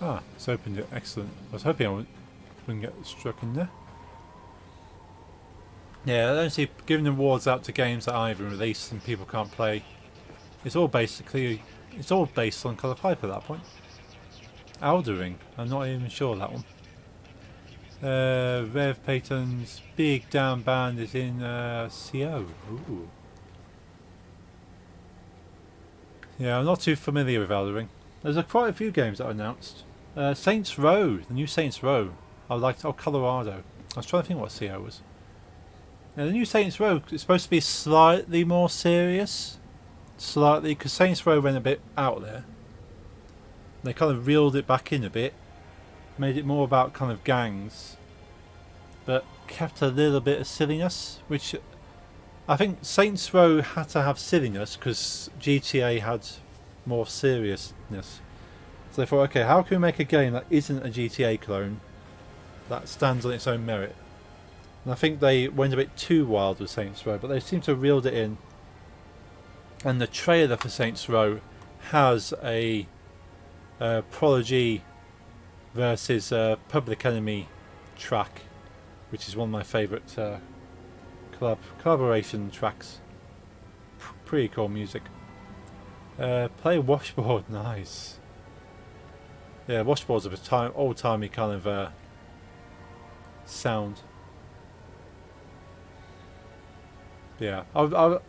Ah, it's opened it. Excellent. I was hoping I wouldn't get struck in there. Yeah, I don't see giving awards out to games that aren't even released and people can't play. It's all based on Colour Pipe at that point. Eldering, I'm not even sure of that one. Rev Payton's Big Down Band is in CO. Ooh. Yeah, I'm not too familiar with Eldering. There's quite a few games that are announced. Saints Row, the new Saints Row. I liked Colorado. I was trying to think what CO was. Now, the new Saints Row is supposed to be slightly more serious. Slightly, because Saints Row went a bit out there. They kind of reeled it back in a bit. Made it more about kind of gangs. But kept a little bit of silliness, which I think Saints Row had to have silliness because GTA had more seriousness. So they thought, okay, how can we make a game that isn't a GTA clone that stands on its own merit? And I think they went a bit too wild with Saints Row, but they seem to have reeled it in. And the trailer for Saints Row has a Prodigy versus Public Enemy track, which is one of my favourite collaboration tracks. Pretty cool music. Play Washboard, nice. Yeah, Washboard's a old-timey kind of sound. Yeah, I'm not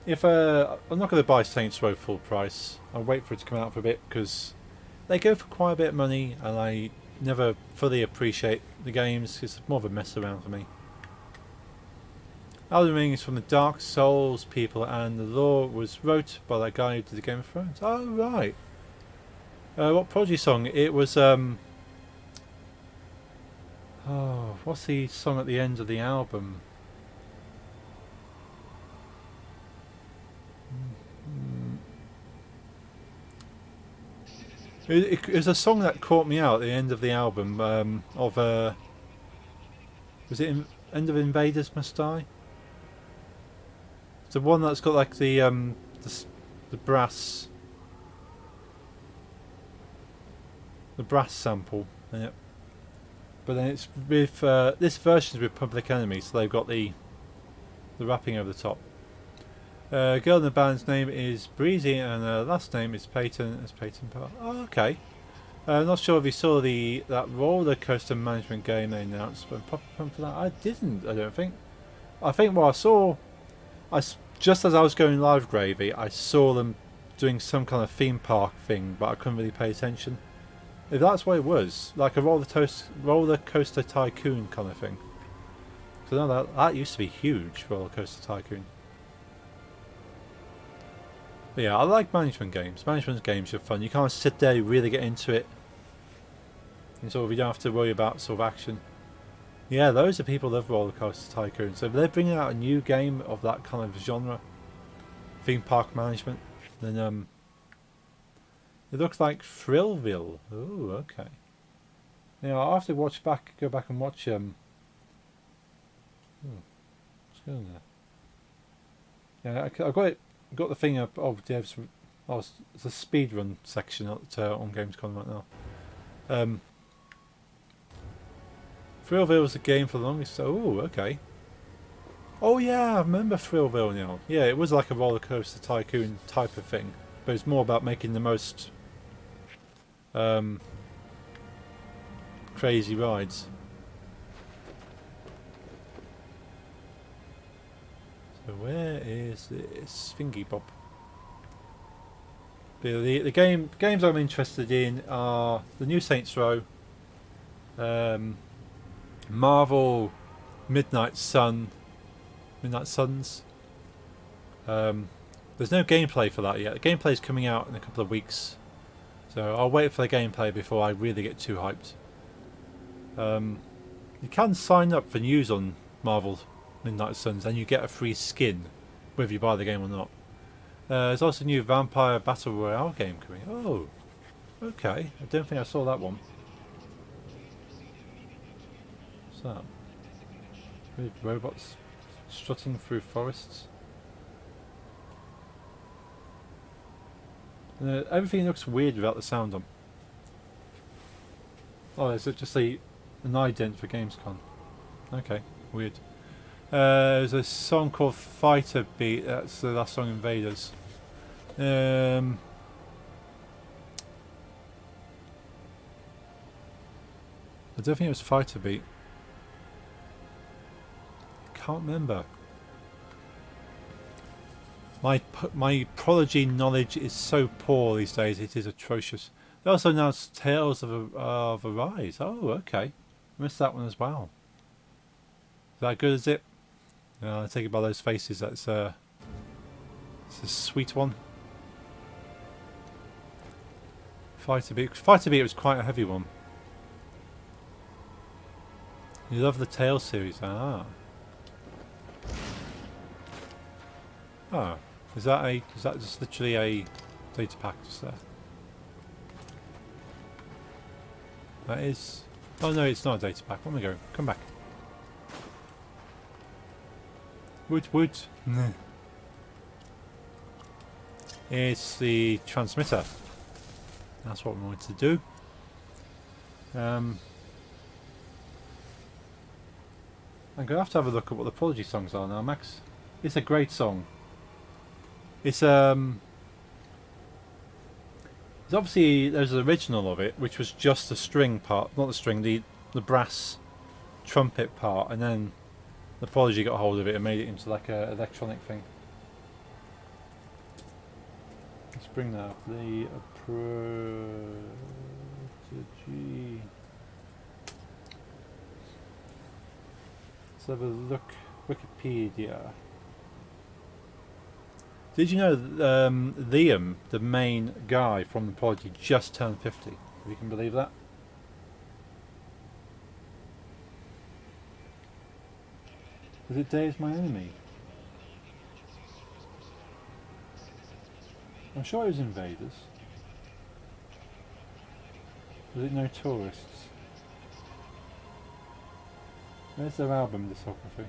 going to buy Saints Row full price. I'll wait for it to come out for a bit because they go for quite a bit of money, and I never fully appreciate the games. It's more of a mess around for me. Elden Ring is from the Dark Souls people, and the lore was wrote by that guy who did the Game of Thrones. Oh right. What Prodigy song? It was oh, what's the song at the end of the album? It was a song that caught me out at the end of the album. Was it End of Invaders Must Die? It's the one that's got like the brass sample in it. But then it's with this version's with Public Enemy, so they've got the rapping over the top. Girl in the band's name is Breezy, and her last name is Peyton. It's Peyton Park. Oh, okay. Not sure if you saw that roller coaster management game they announced, but pop up for that. I didn't. I don't think. I think what I saw, just as I was going live, Gravy, I saw them doing some kind of theme park thing, but I couldn't really pay attention. If that's what it was, like a roller coaster tycoon kind of thing. So no, that used to be huge, roller coaster tycoon. But yeah, I like management games. Management games are fun. You can't sit there, you really get into it. And sort of, you don't have to worry about sort of action. Yeah, those are people who love Roller Coaster Tycoon. So if they're bringing out a new game of that kind of genre, theme park management, then it looks like Thrillville. Oh, okay. Yeah, I'll have to go back and watch what's going on there? Yeah, I got the thing up. Oh, it's a speedrun section on Gamescom right now. Thrillville was a game for the longest. Oh, okay. Oh yeah, I remember Thrillville now. Yeah, it was like a roller coaster tycoon type of thing, but it's more about making the most crazy rides. So where is this thingy bob? The games I'm interested in are the new Saints Row, Marvel Midnight Suns. There's no gameplay for that yet. The gameplay's coming out in a couple of weeks, so I'll wait for the gameplay before I really get too hyped. You can sign up for news on Marvel Midnight Suns and you get a free skin whether you buy the game or not. There's also a new Vampire Battle Royale game coming. Oh, okay. I don't think I saw that one. What's that? Weird robots strutting through forests. Everything looks weird without the sound on. Oh, is it just an ident for Gamescom? Okay, weird. There's a song called Fighter Beat. That's the last song, Invaders. I don't think it was Fighter Beat. Can't remember. My Prodigy knowledge is so poor these days. It is atrocious. They also announced Tales of Arise. Oh, okay. Missed that one as well. that good, is it? I take it by those faces, it's a sweet one. Fighter beat was quite a heavy one. You love the Tales series, ah. Oh, is that just literally a data pack just there? That is. Oh no, it's not a data pack. Where am I going? Come back. Wood. It's the transmitter. That's what we wanted to do. I'm going to have a look at what the Prodigy songs are now, Max. It's a great song. It's obviously there's an original of it, which was just the string part, not the string, the brass trumpet part, and then the Prodigy got hold of it and made it into like a electronic thing. Let's bring that up. The Prodigy. Let's have a look. Wikipedia. Did you know that Liam, the main guy from the Prodigy, just turned 50? If you can believe that. Was it Day Is My Enemy? I'm sure it was Invaders. Was it No Tourists? Where's their album discography?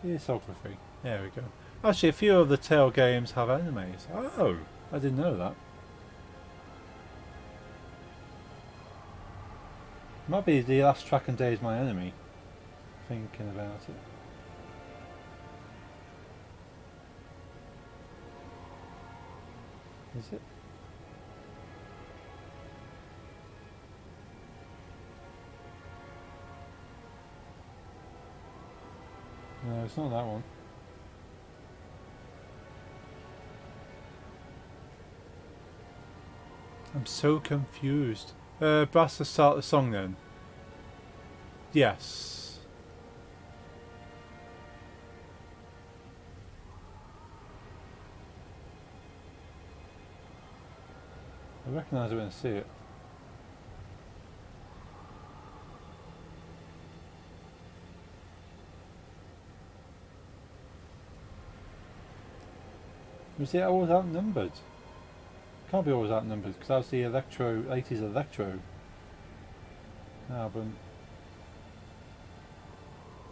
Discography. There we go. Actually, a few of the Tale games have animes. Oh, I didn't know that. Might be the last track on Day Is My Enemy. Thinking about it. Is it? No, it's not that one. I'm so confused. Brass to start the song then. Yes. I recognise it when I see it. Was it always outnumbered? Can't be always outnumbered because that was the 80s electro album.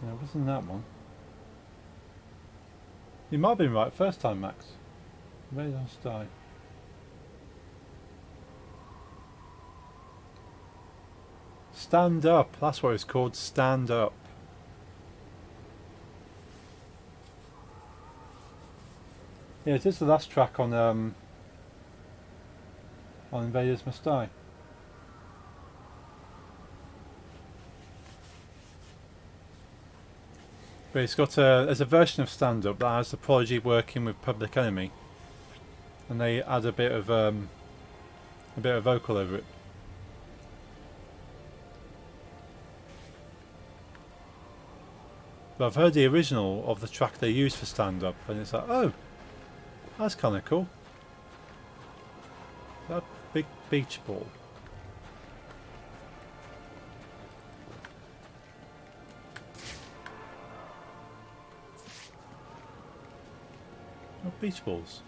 No, it wasn't that one. You might have been right first time, Max. Maybe Don't Die. Stand Up, that's what it's called, Stand Up. Yeah, it is the last track on Invaders Must Die. But it's got there's a version of Stand Up that has the Prodigy working with Public Enemy, and they add a bit of vocal over it. But I've heard the original of the track they used for Stand Up, and it's like, oh, that's kind of cool. That big beach ball. Oh, beach balls.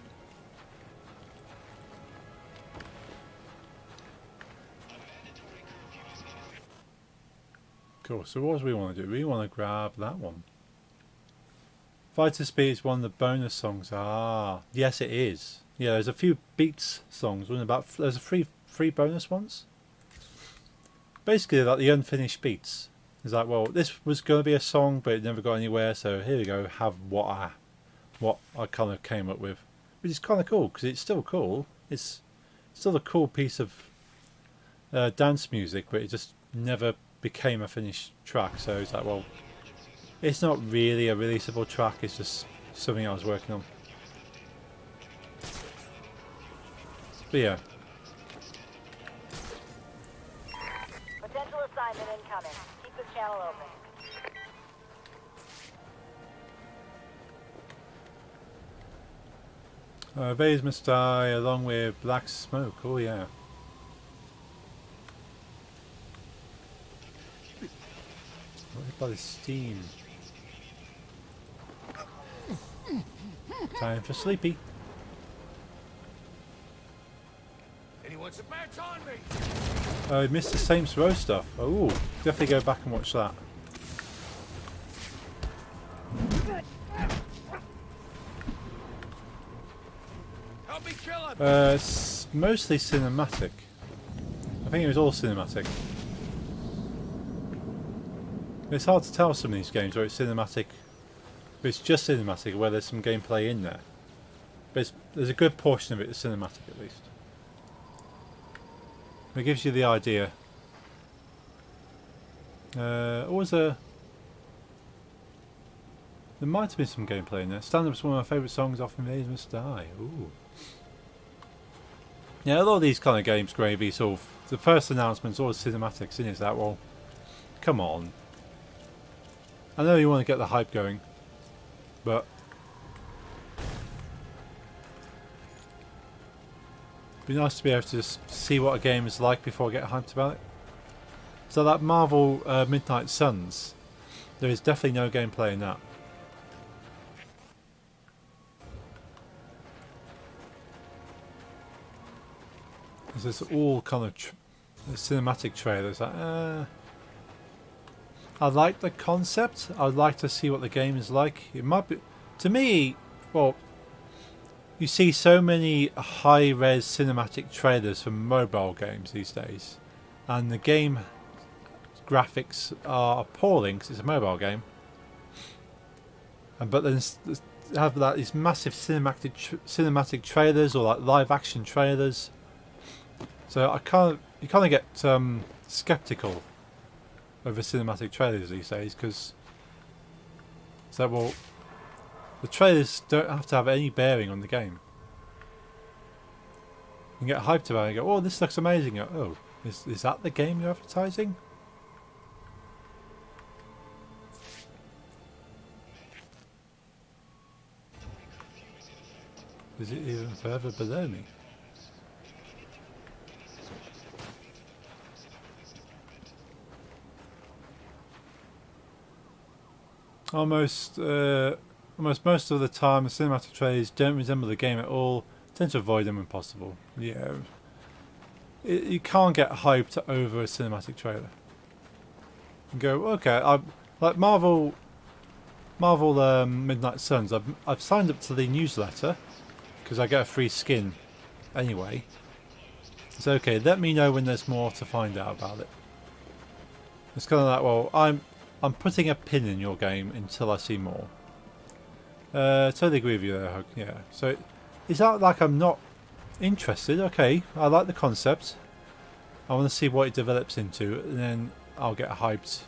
Cool, so what do we want to do? We want to grab that one. Fighter Speed is one of the bonus songs. Ah, yes it is. Yeah, there's a few Beats songs. There's three bonus ones. Basically, like the unfinished beats. It's like, well, this was going to be a song, but it never got anywhere. So here we go. Have what I kind of came up with, which is kind of cool because it's still cool. It's still a cool piece of dance music, but it just never became a finished track. So it's like, well, it's not really a releasable track. It's just something I was working on. But yeah. assignment incoming. Keep this channel open. Vase must die along with black smoke. Oh yeah. What about the steam? Time for sleepy. Anyone surprised on me? I missed the Saints Row stuff. Oh, definitely go back and watch that. Help me kill him. It's mostly cinematic. I think it was all cinematic. It's hard to tell some of these games where it's cinematic, but it's just cinematic, where there's some gameplay in there. But there's a good portion of it that's cinematic at least. It gives you the idea. Always a... There might have been some gameplay in there. Stand Up's one of my favourite songs off Invaders Must Die. Ooh. Yeah, a lot of these kind of games, Gravy, sort of... The first announcement's always cinematics, isn't it? It's like, well, come on. I know you want to get the hype going, but... It'd be nice to be able to just see what a game is like before I get hyped about it. So that Marvel Midnight Suns, there is definitely no gameplay in that. There's all kind of cinematic trailers. I like the concept. I'd like to see what the game is like. It might be, to me, well, you see so many high-res cinematic trailers for mobile games these days, and the game graphics are appalling because it's a mobile game. But then have like these massive cinematic trailers or like live-action trailers. So you kind of get skeptical over cinematic trailers these days because well, the trailers don't have to have any bearing on the game. You can get hyped about it and go, oh, this looks amazing. Oh, is that the game you're advertising? Is it even further below me? Almost most of the time, the cinematic trailers don't resemble the game at all. Tend to avoid them when possible. Yeah, you can't get hyped over a cinematic trailer. You go, okay, like Marvel Midnight Suns. I've signed up to the newsletter because I get a free skin anyway. It's okay. Let me know when there's more to find out about it. It's kind of like, well, I'm putting a pin in your game until I see more. Totally agree with you there, Hug. Yeah. So, is that like I'm not interested? Okay, I like the concept. I want to see what it develops into, and then I'll get hyped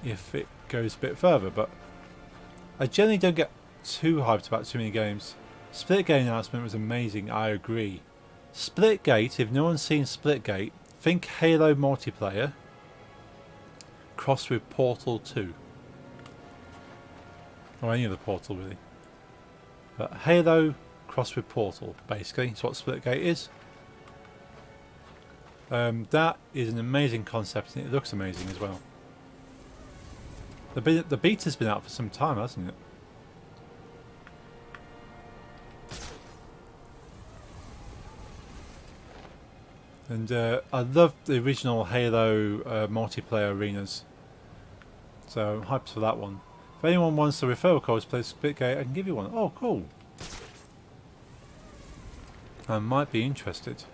if it goes a bit further. But I generally don't get too hyped about too many games. Splitgate announcement was amazing. I agree. Splitgate. If no one's seen Splitgate, think Halo multiplayer crossed with Portal 2. Or any other Portal really. But Halo crossed with Portal, basically. That's what Splitgate is. That is an amazing concept and it looks amazing as well. The beta's been out for some time, hasn't it? And I love the original Halo multiplayer arenas. So I'm hyped for that one. If anyone wants a referral code to play Splitgate, I can give you one. Oh, cool. I might be interested.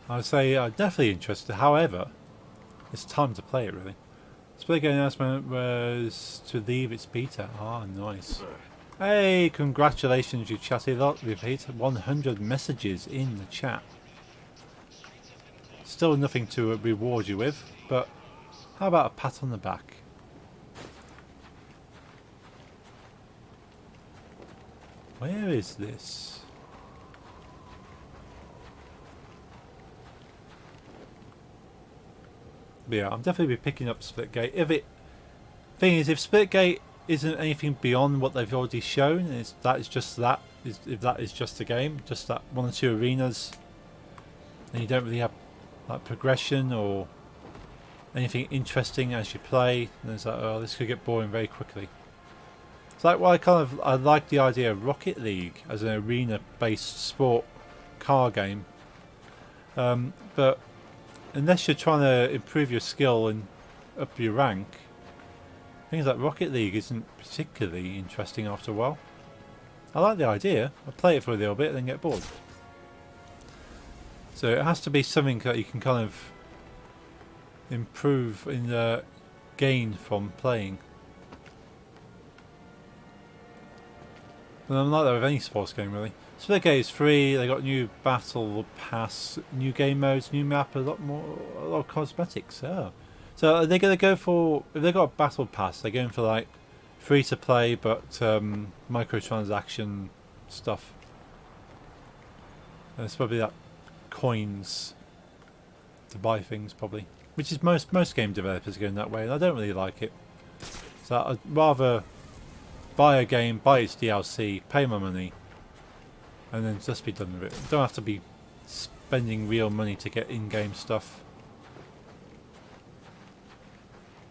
I'd say definitely interested. However, it's time to play it really. Splitgate announcement was to leave its beta. Ah, nice. Hey, congratulations, you chatty lot. We've hit 100 messages in the chat. Still nothing to reward you with, but how about a pat on the back? Where is this? But yeah, I'm definitely be picking up Splitgate. Thing is, if Splitgate isn't anything beyond what they've already shown, and if that is just a game, just that 1 or 2 arenas, and you don't really have like progression or anything interesting as you play, then it's like, oh, this could get boring very quickly. It's like, well, I like the idea of Rocket League as an arena-based sport car game, but unless you're trying to improve your skill and up your rank, things like Rocket League isn't particularly interesting after a while. I like the idea. I play it for a little bit and then get bored. So it has to be something that you can kind of improve in the gain from playing. And I'm like that with any sports game really. Splitgate is free. They got new battle pass, new game modes, new map, a lot of cosmetics. Oh. So are they going to go for, if they got a battle pass, they're going for like free to play but microtransaction stuff. And it's probably that coins to buy things probably, which is most game developers are going that way, and I don't really like it. So I'd rather buy a game, buy its DLC, pay my money, and then just be done with it. Don't have to be spending real money to get in-game stuff.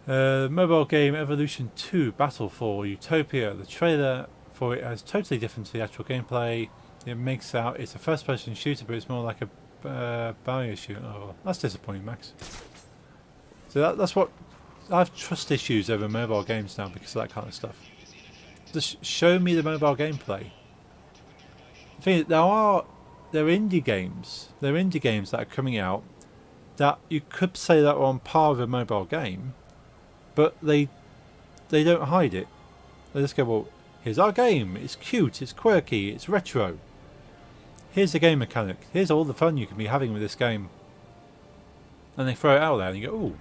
Mobile game Evolution 2 Battle for Utopia. The trailer for it is totally different to the actual gameplay. It makes out it's a first-person shooter, but it's more like a barrier shooter. Oh, that's disappointing, Max. So that's what I have trust issues over mobile games now because of that kind of stuff. Just show me the mobile gameplay. The thing is, they're indie games. They're indie games that are coming out that you could say that are on par with a mobile game, but they don't hide it. They just go, well, here's our game. It's cute. It's quirky. It's retro. Here's the game mechanic. Here's all the fun you can be having with this game. And they throw it out there and you go, ooh,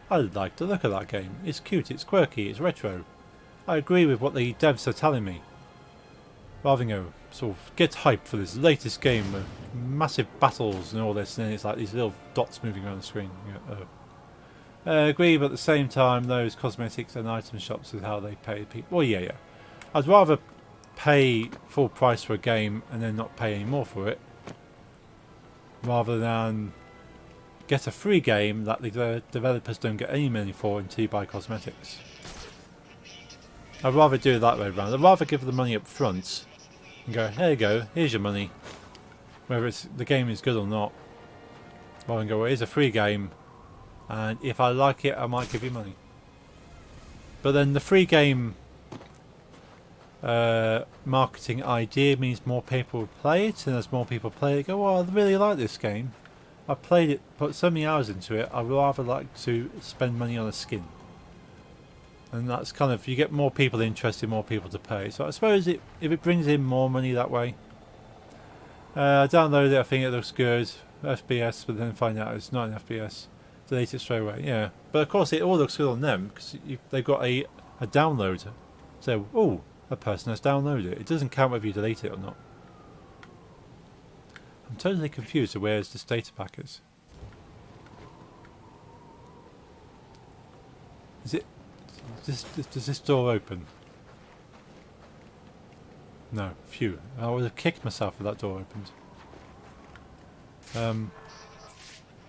I'd like to look at that game. It's cute. It's quirky. It's retro. I agree with what the devs are telling me. Rather than go, sort of get hyped for this latest game with massive battles and all this, and then it's like these little dots moving around the screen. You go, oh. Agree, but at the same time, those cosmetics and item shops is how they pay people. Well, yeah. I'd rather pay full price for a game and then not pay any more for it, rather than get a free game that the developers don't get any money for until you buy cosmetics. I'd rather do it that way around. I'd rather give the money up front and go, here you go, here's your money, whether the game is good or not, rather than go, well, here's a free game, and if I like it, I might give you money. But then the free game marketing idea means more people will play it, and as more people play it, go, well, I really like this game. I played it, put so many hours into it, I'd rather like to spend money on a skin. And that's kind of, you get more people interested, more people to pay. So I suppose if it brings in more money that way. I downloaded it, I think it looks good. FPS, but then find out it's not an FPS. Delete it straight away, yeah. But of course it all looks good on them, because they've got a downloader. So, oh, a person has downloaded it. It doesn't count whether you delete it or not. I'm totally confused of where this data pack is. Is it... Does this door open? No, phew. I would have kicked myself if that door opened.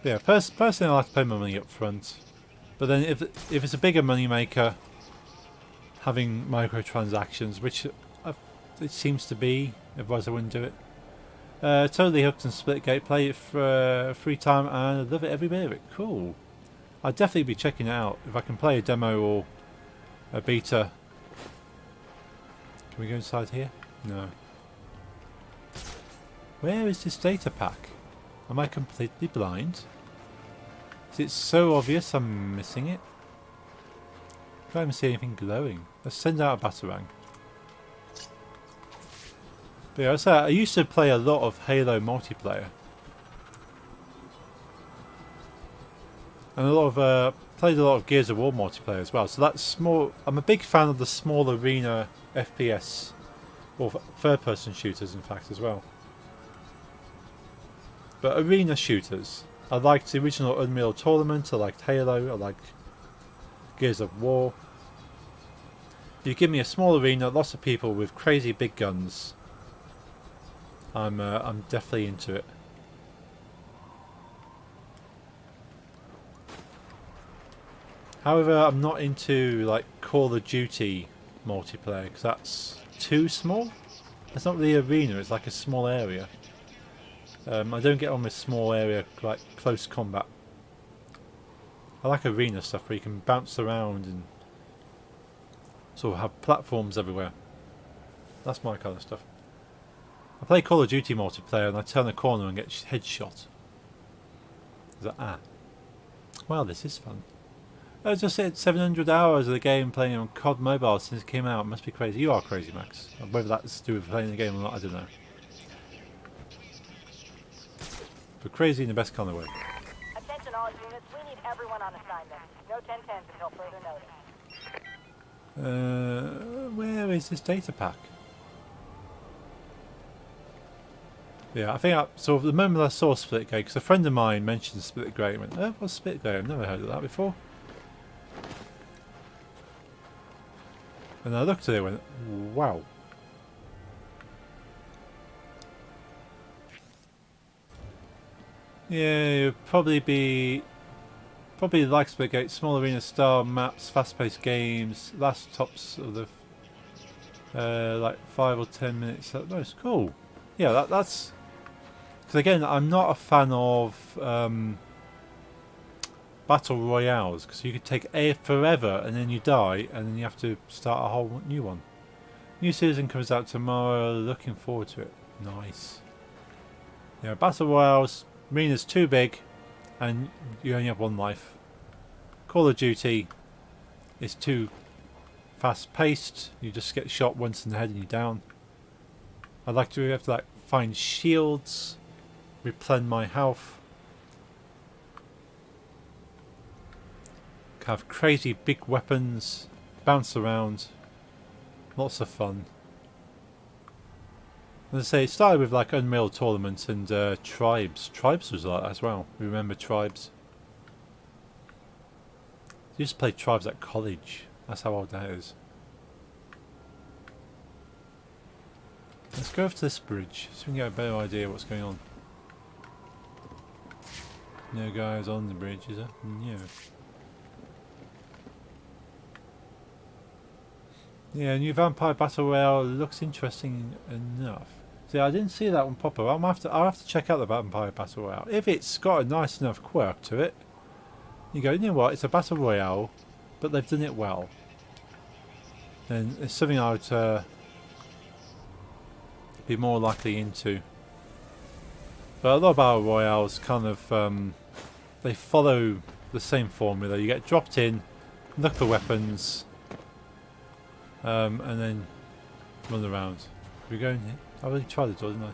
Yeah, personally I like to pay my money up front. But then if it's a bigger money maker, having microtransactions, which it seems to be, otherwise I wouldn't do it. Totally hooked on Splitgate, play it for free time and I love it every bit of it. Cool. I'd definitely be checking it out if I can play a demo or a beta. Can we go inside here? No. Where is this data pack? Am I completely blind? Is it so obvious I'm missing it? I can't even see anything glowing. Let's send out a Batarang. But yeah, I used to play a lot of Halo multiplayer. And played a lot of Gears of War multiplayer as well. So that's small. I'm a big fan of the small arena FPS or third-person shooters, in fact, as well. But arena shooters, I liked the original Unreal Tournament. I liked Halo. I liked Gears of War. You give me a small arena, lots of people with crazy big guns. I'm definitely into it. However, I'm not into like Call of Duty multiplayer because that's too small. It's not really arena; it's like a small area. I don't get on with small area like close combat. I like arena stuff where you can bounce around and sort of have platforms everywhere. That's my kind of stuff. I play Call of Duty multiplayer and I turn a corner and get headshot. Well, this is fun. I just hit 700 hours of the game playing on COD Mobile since it came out. It must be crazy. You are crazy, Max. Whether that's to do with playing the game or not, I don't know. But crazy in the best kind of way. Attention all units, we need everyone on assignment. No 1010s until further notice. Where is this data pack? Yeah, I think so. The moment I saw Split Grey, because a friend of mine mentioned Split Grey, I went, "Oh, what's Split Grey? I've never heard of that before." And I looked at it and went, "Wow." Yeah, it'll probably like Split Grey, small arena style maps, fast-paced games, last tops of the like 5 or 10 minutes at most. Cool. Yeah, that's. Because again, I'm not a fan of battle royales because you could take forever and then you die and then you have to start a whole new one. New season comes out tomorrow. Looking forward to it. Nice. Yeah, battle royales. Arena's too big, and you only have one life. Call of Duty is too fast-paced. You just get shot once in the head and you're down. I like to have to like find shields. Replenish my health. Have crazy big weapons, bounce around, lots of fun. As I say, it started with like Unreal Tournament and Tribes. Tribes was like that as well. Remember Tribes? You used to play Tribes at college. That's how old that is. Let's go over to this bridge so we can get a better idea of what's going on. No guys on the bridge, is there? No. Yeah, new Vampire Battle Royale looks interesting enough. See, I didn't see that one pop up. I'll have to check out the Vampire Battle Royale. If it's got a nice enough quirk to it, you go, you know what, it's a Battle Royale, but they've done it well. Then it's something I would be more likely into. But a lot of Battle Royales kind of, they follow the same formula. You get dropped in, look for weapons, and then run around. Are we going here? I already tried the door, didn't I?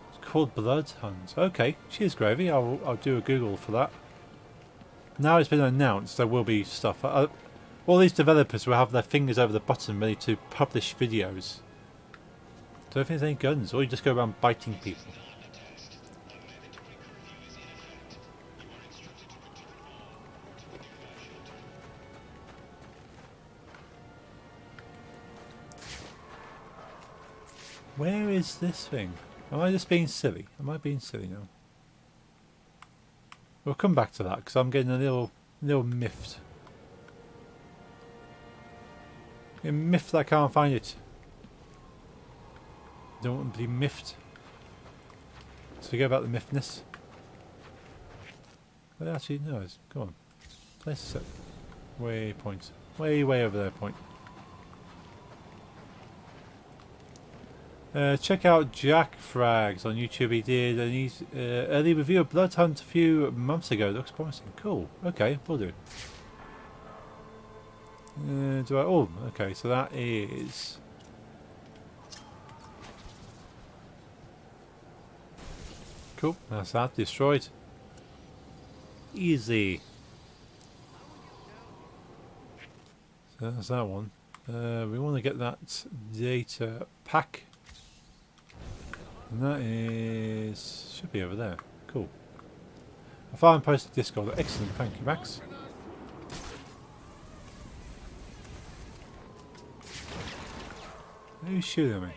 It's called Blood Hunt. Okay, cheers gravy. I'll do a Google for that. Now it's been announced there will be stuff. All these developers will have their fingers over the button ready to publish videos. Don't think there's any guns, or you just go around biting people. Where is this thing? Am I just being silly? Am I being silly now? We'll come back to that because I'm getting a little miffed. I'm miffed that I can't find it. Don't want to be miffed. So forget about the miffness. But actually, no, come on. Place set. Waypoint. Way over there, point. Check out Jack Frags on YouTube. He did an early review of Blood Hunt a few months ago. Looks promising. Cool. Okay, we'll do. Oh, okay. So that is. Cool. That's that. Destroyed. Easy. So that's that one. We want to get that data pack. And that is... should be over there. Cool. A fire and posted Discord. Excellent, thank you, Max. Who's shooting at me?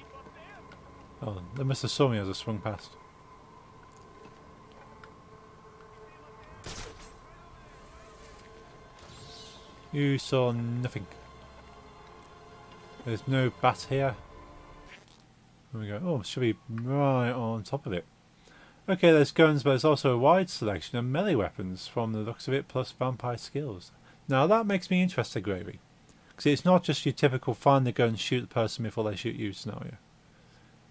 Oh, they must have saw me as I swung past. You saw nothing. There's no bat here. There we go. Oh, should be right on top of it. Okay, there's guns, but there's also a wide selection of melee weapons from the looks of it, plus vampire skills. Now that makes me interested, Gravy. Because it's not just your typical find the gun, shoot the person before they shoot you scenario.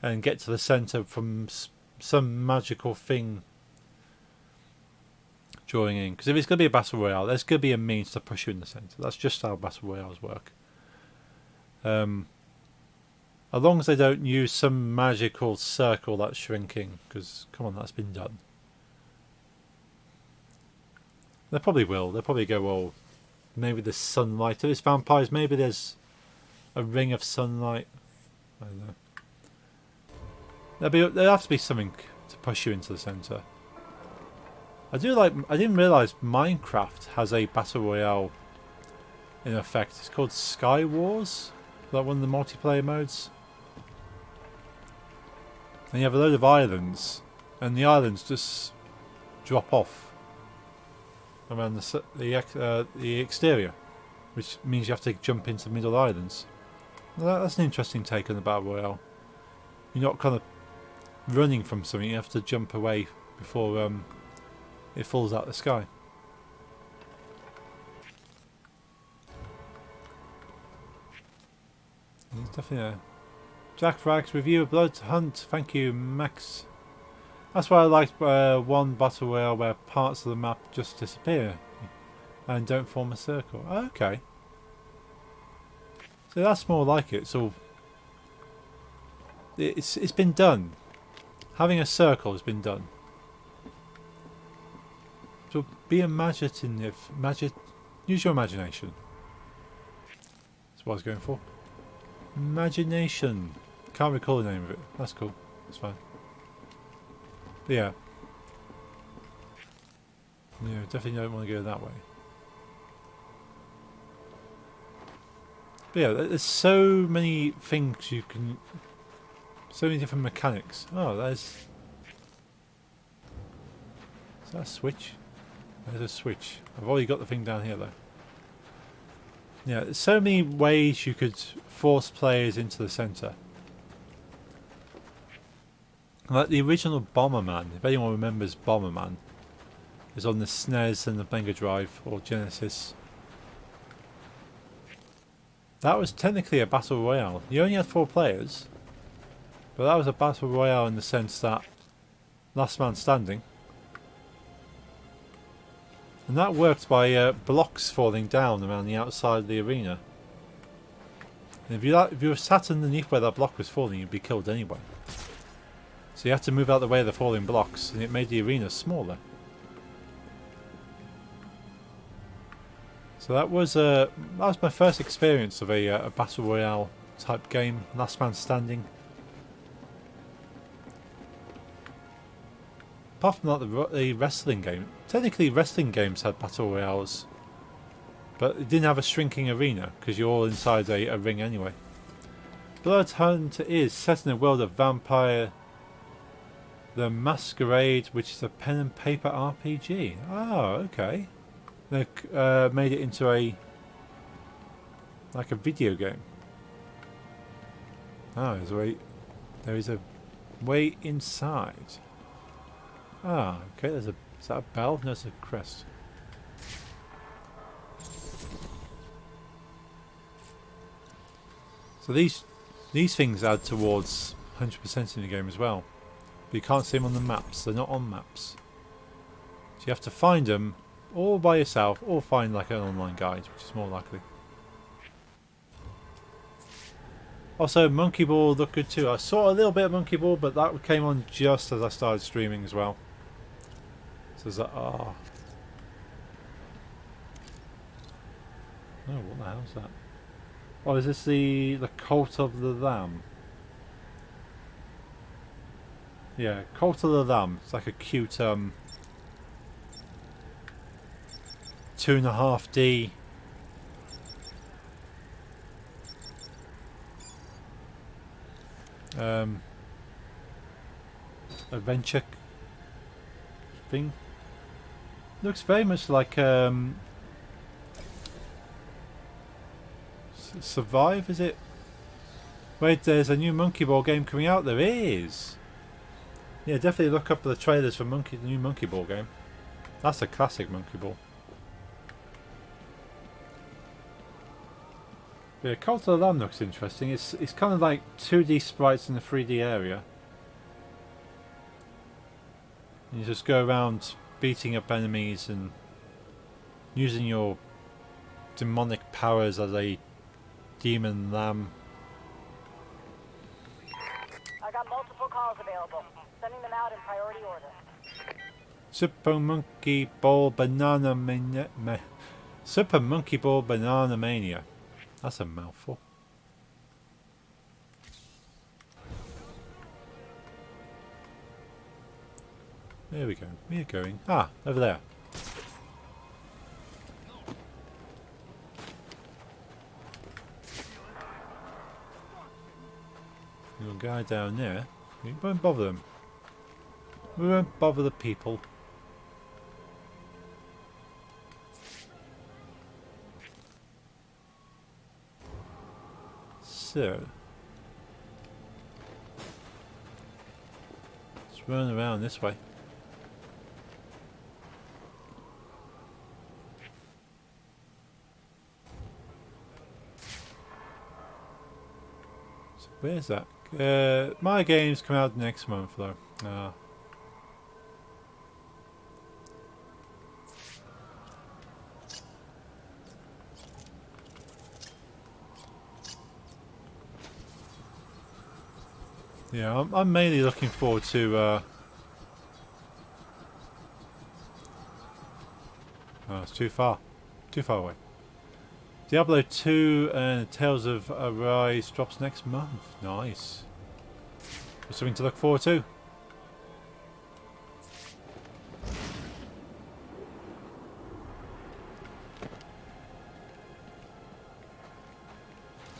And get to the centre from some magical thing drawing in. Because if it's going to be a battle royale, there's going to be a means to push you in the centre. That's just how battle royales work. As long as they don't use some magical circle that's shrinking. Because, come on, that's been done. They probably will. They'll probably go, well, maybe there's sunlight. If it's vampires, maybe there's a ring of sunlight. I don't know. There'll have to be something to push you into the centre. I didn't realise Minecraft has a battle royale in effect. It's called Sky Wars. Like one of the multiplayer modes. And you have a load of islands, and the islands just drop off around the exterior, which means you have to jump into middle islands. Now that's an interesting take on the battle royale. You're not kind of running from something; you have to jump away before it falls out of the sky. There's definitely a Jack Rags review of Blood Hunt. Thank you, Max. That's why I liked one battle royale where parts of the map just disappear and don't form a circle. Oh, okay. So that's more like it. So it's been done. Having a circle has been done. So be imaginative. Use your imagination. That's what I was going for. Imagination. Can't recall the name of it. That's cool. That's fine. But yeah. Yeah, definitely don't want to go that way. But yeah, there's so many things you can... So many different mechanics. Oh, there's... Is that a switch? There's a switch. I've already got the thing down here though. Yeah, there's so many ways you could force players into the centre. Like the original Bomberman, if anyone remembers Bomberman, it was on the SNES and the Mega Drive or Genesis. That was technically a battle royale. You only had 4 players, but that was a battle royale in the sense that last man standing. And that worked by blocks falling down around the outside of the arena. And if you were sat underneath where that block was falling, you'd be killed anyway. So you had to move out the way of the falling blocks, and it made the arena smaller. So that was my first experience of a battle royale type game, last man standing. Apart from that, the wrestling game. Technically, wrestling games had battle royales, but it didn't have a shrinking arena because you're all inside a ring anyway. Blood Hunt is set in a world of Vampire the Masquerade, which is a pen and paper RPG. Oh, okay. They made it into like a video game. Oh, there is a way inside. Ah, okay. Is that a bell? No, it's a crest. So these things add towards 100% in the game as well. But you can't see them on the maps. They're not on maps. So you have to find them all by yourself, or find like an online guide, which is more likely. Also, Monkey Ball looked good too. I saw a little bit of Monkey Ball, but that came on just as I started streaming as well. So it's like, oh, what the hell is that? Oh, is this the Cult of the Lamb? Yeah, Cult of the Lamb. It's like a cute 2.5D adventure thing. Looks very much like Survive, is it? Wait, there's a new Monkey Ball game coming out. There is. Yeah, definitely look up the trailers for the new Monkey Ball game. That's a classic Monkey Ball. Yeah, Cult of the Lamb looks interesting. It's kind of like 2D sprites in a 3D area. And you just go around beating up enemies and using your demonic powers as a demon lamb. I got multiple calls available. Sending them out in priority order. Super Monkey Ball Banana Mania. Super Monkey Ball Banana Mania. That's a mouthful. There we go. We're going. Ah, over there. Little guy down there. We won't bother them. We won't bother the people. So, let's run around this way. So where's that? My games come out next month though. Yeah, I'm mainly looking forward to oh, it's too far away. Diablo 2 and Tales of Arise drops next month. Nice. Something to look forward to.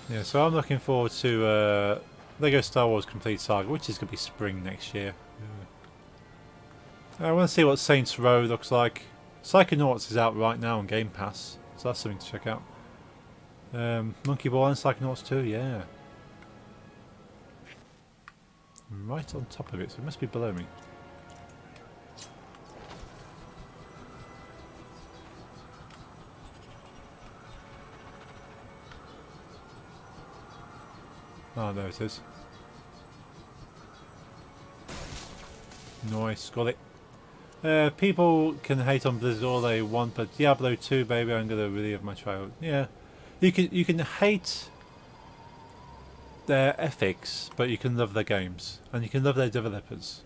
Yeah, so I'm looking forward to Lego Star Wars Complete Saga, which is going to be spring next year. I want to see what Saints Row looks like. Psychonauts is out right now on Game Pass, so that's something to check out. Monkey Ball and Psychonauts 2, yeah. I'm right on top of it, so it must be below me. Ah, there it is. Nice, got it. People can hate on Blizzard all they want, but Diablo 2, baby, I'm gonna relive my child. Yeah, you can hate their ethics, but you can love their games, and you can love their developers.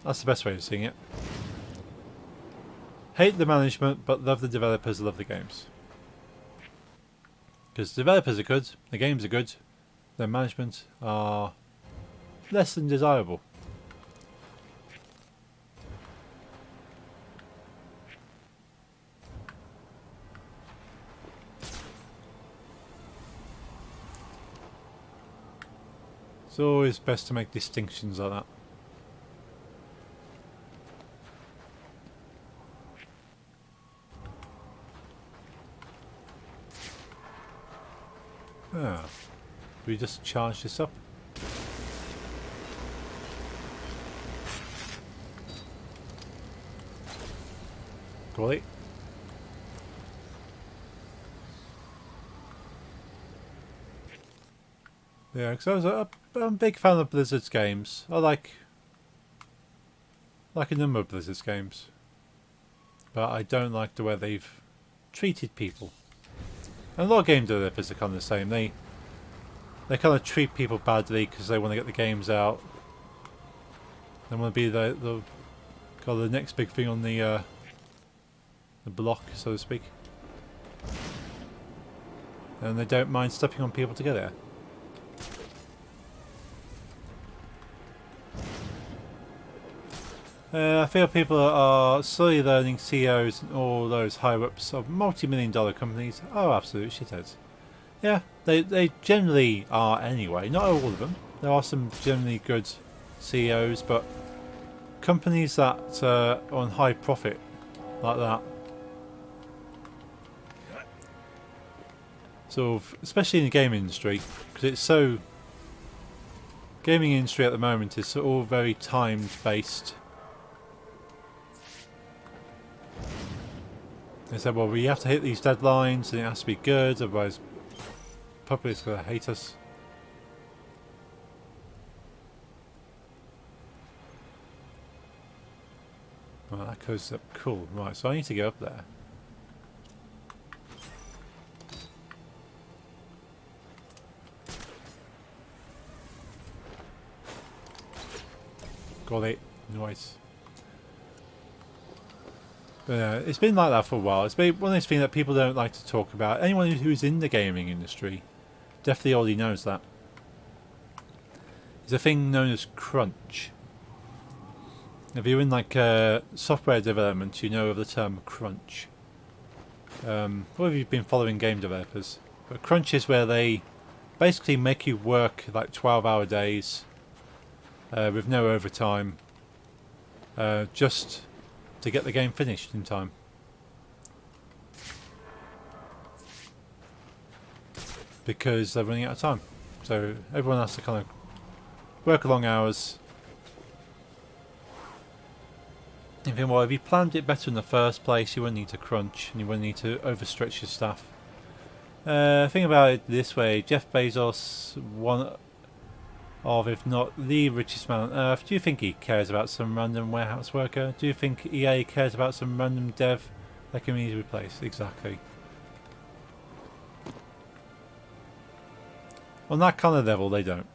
That's the best way of seeing it. Hate the management, but love the developers, love the games. Because the developers are good, the games are good, their management are less than desirable. It's always best to make distinctions like that. Ah, we just charge this up. Got it. Yeah, because I'm a big fan of Blizzard's games. I like a number of Blizzard's games, but I don't like the way they've treated people. And a lot of game developers are kind of the same. They kind of treat people badly because they want to get the games out. They want to be the next big thing on the block, so to speak. And they don't mind stepping on people to get there. I feel people are slowly learning CEOs and all those higher-ups of multi-million-dollar companies are absolute shitheads. Yeah, they generally are anyway. Not all of them. There are some generally good CEOs, but companies that are on high profit like that, sort of, especially in the gaming industry, because it's so. Gaming industry at the moment is all very timed based. They said, well, we have to hit these deadlines and it has to be good, otherwise public's going to hate us. Well, that goes up. Cool. Right, so I need to go up there. Got it. Nice. But it's been like that for a while. It's been one of those things that people don't like to talk about. Anyone who's in the gaming industry definitely already knows that. There's a thing known as crunch. If you're in like software development, you know of the term crunch. Or if you've been following game developers. But crunch is where they basically make you work like 12-hour days with no overtime, just to get the game finished in time. Because they're running out of time. So everyone has to kind of work long hours. You think, well, if you planned it better in the first place, you wouldn't need to crunch and you wouldn't need to overstretch your staff. Think about it this way: Jeff Bezos, one of, if not the richest man on earth, do you think he cares about some random warehouse worker? Do you think EA cares about some random dev that can easily replace? Exactly. On that kind of level, they don't.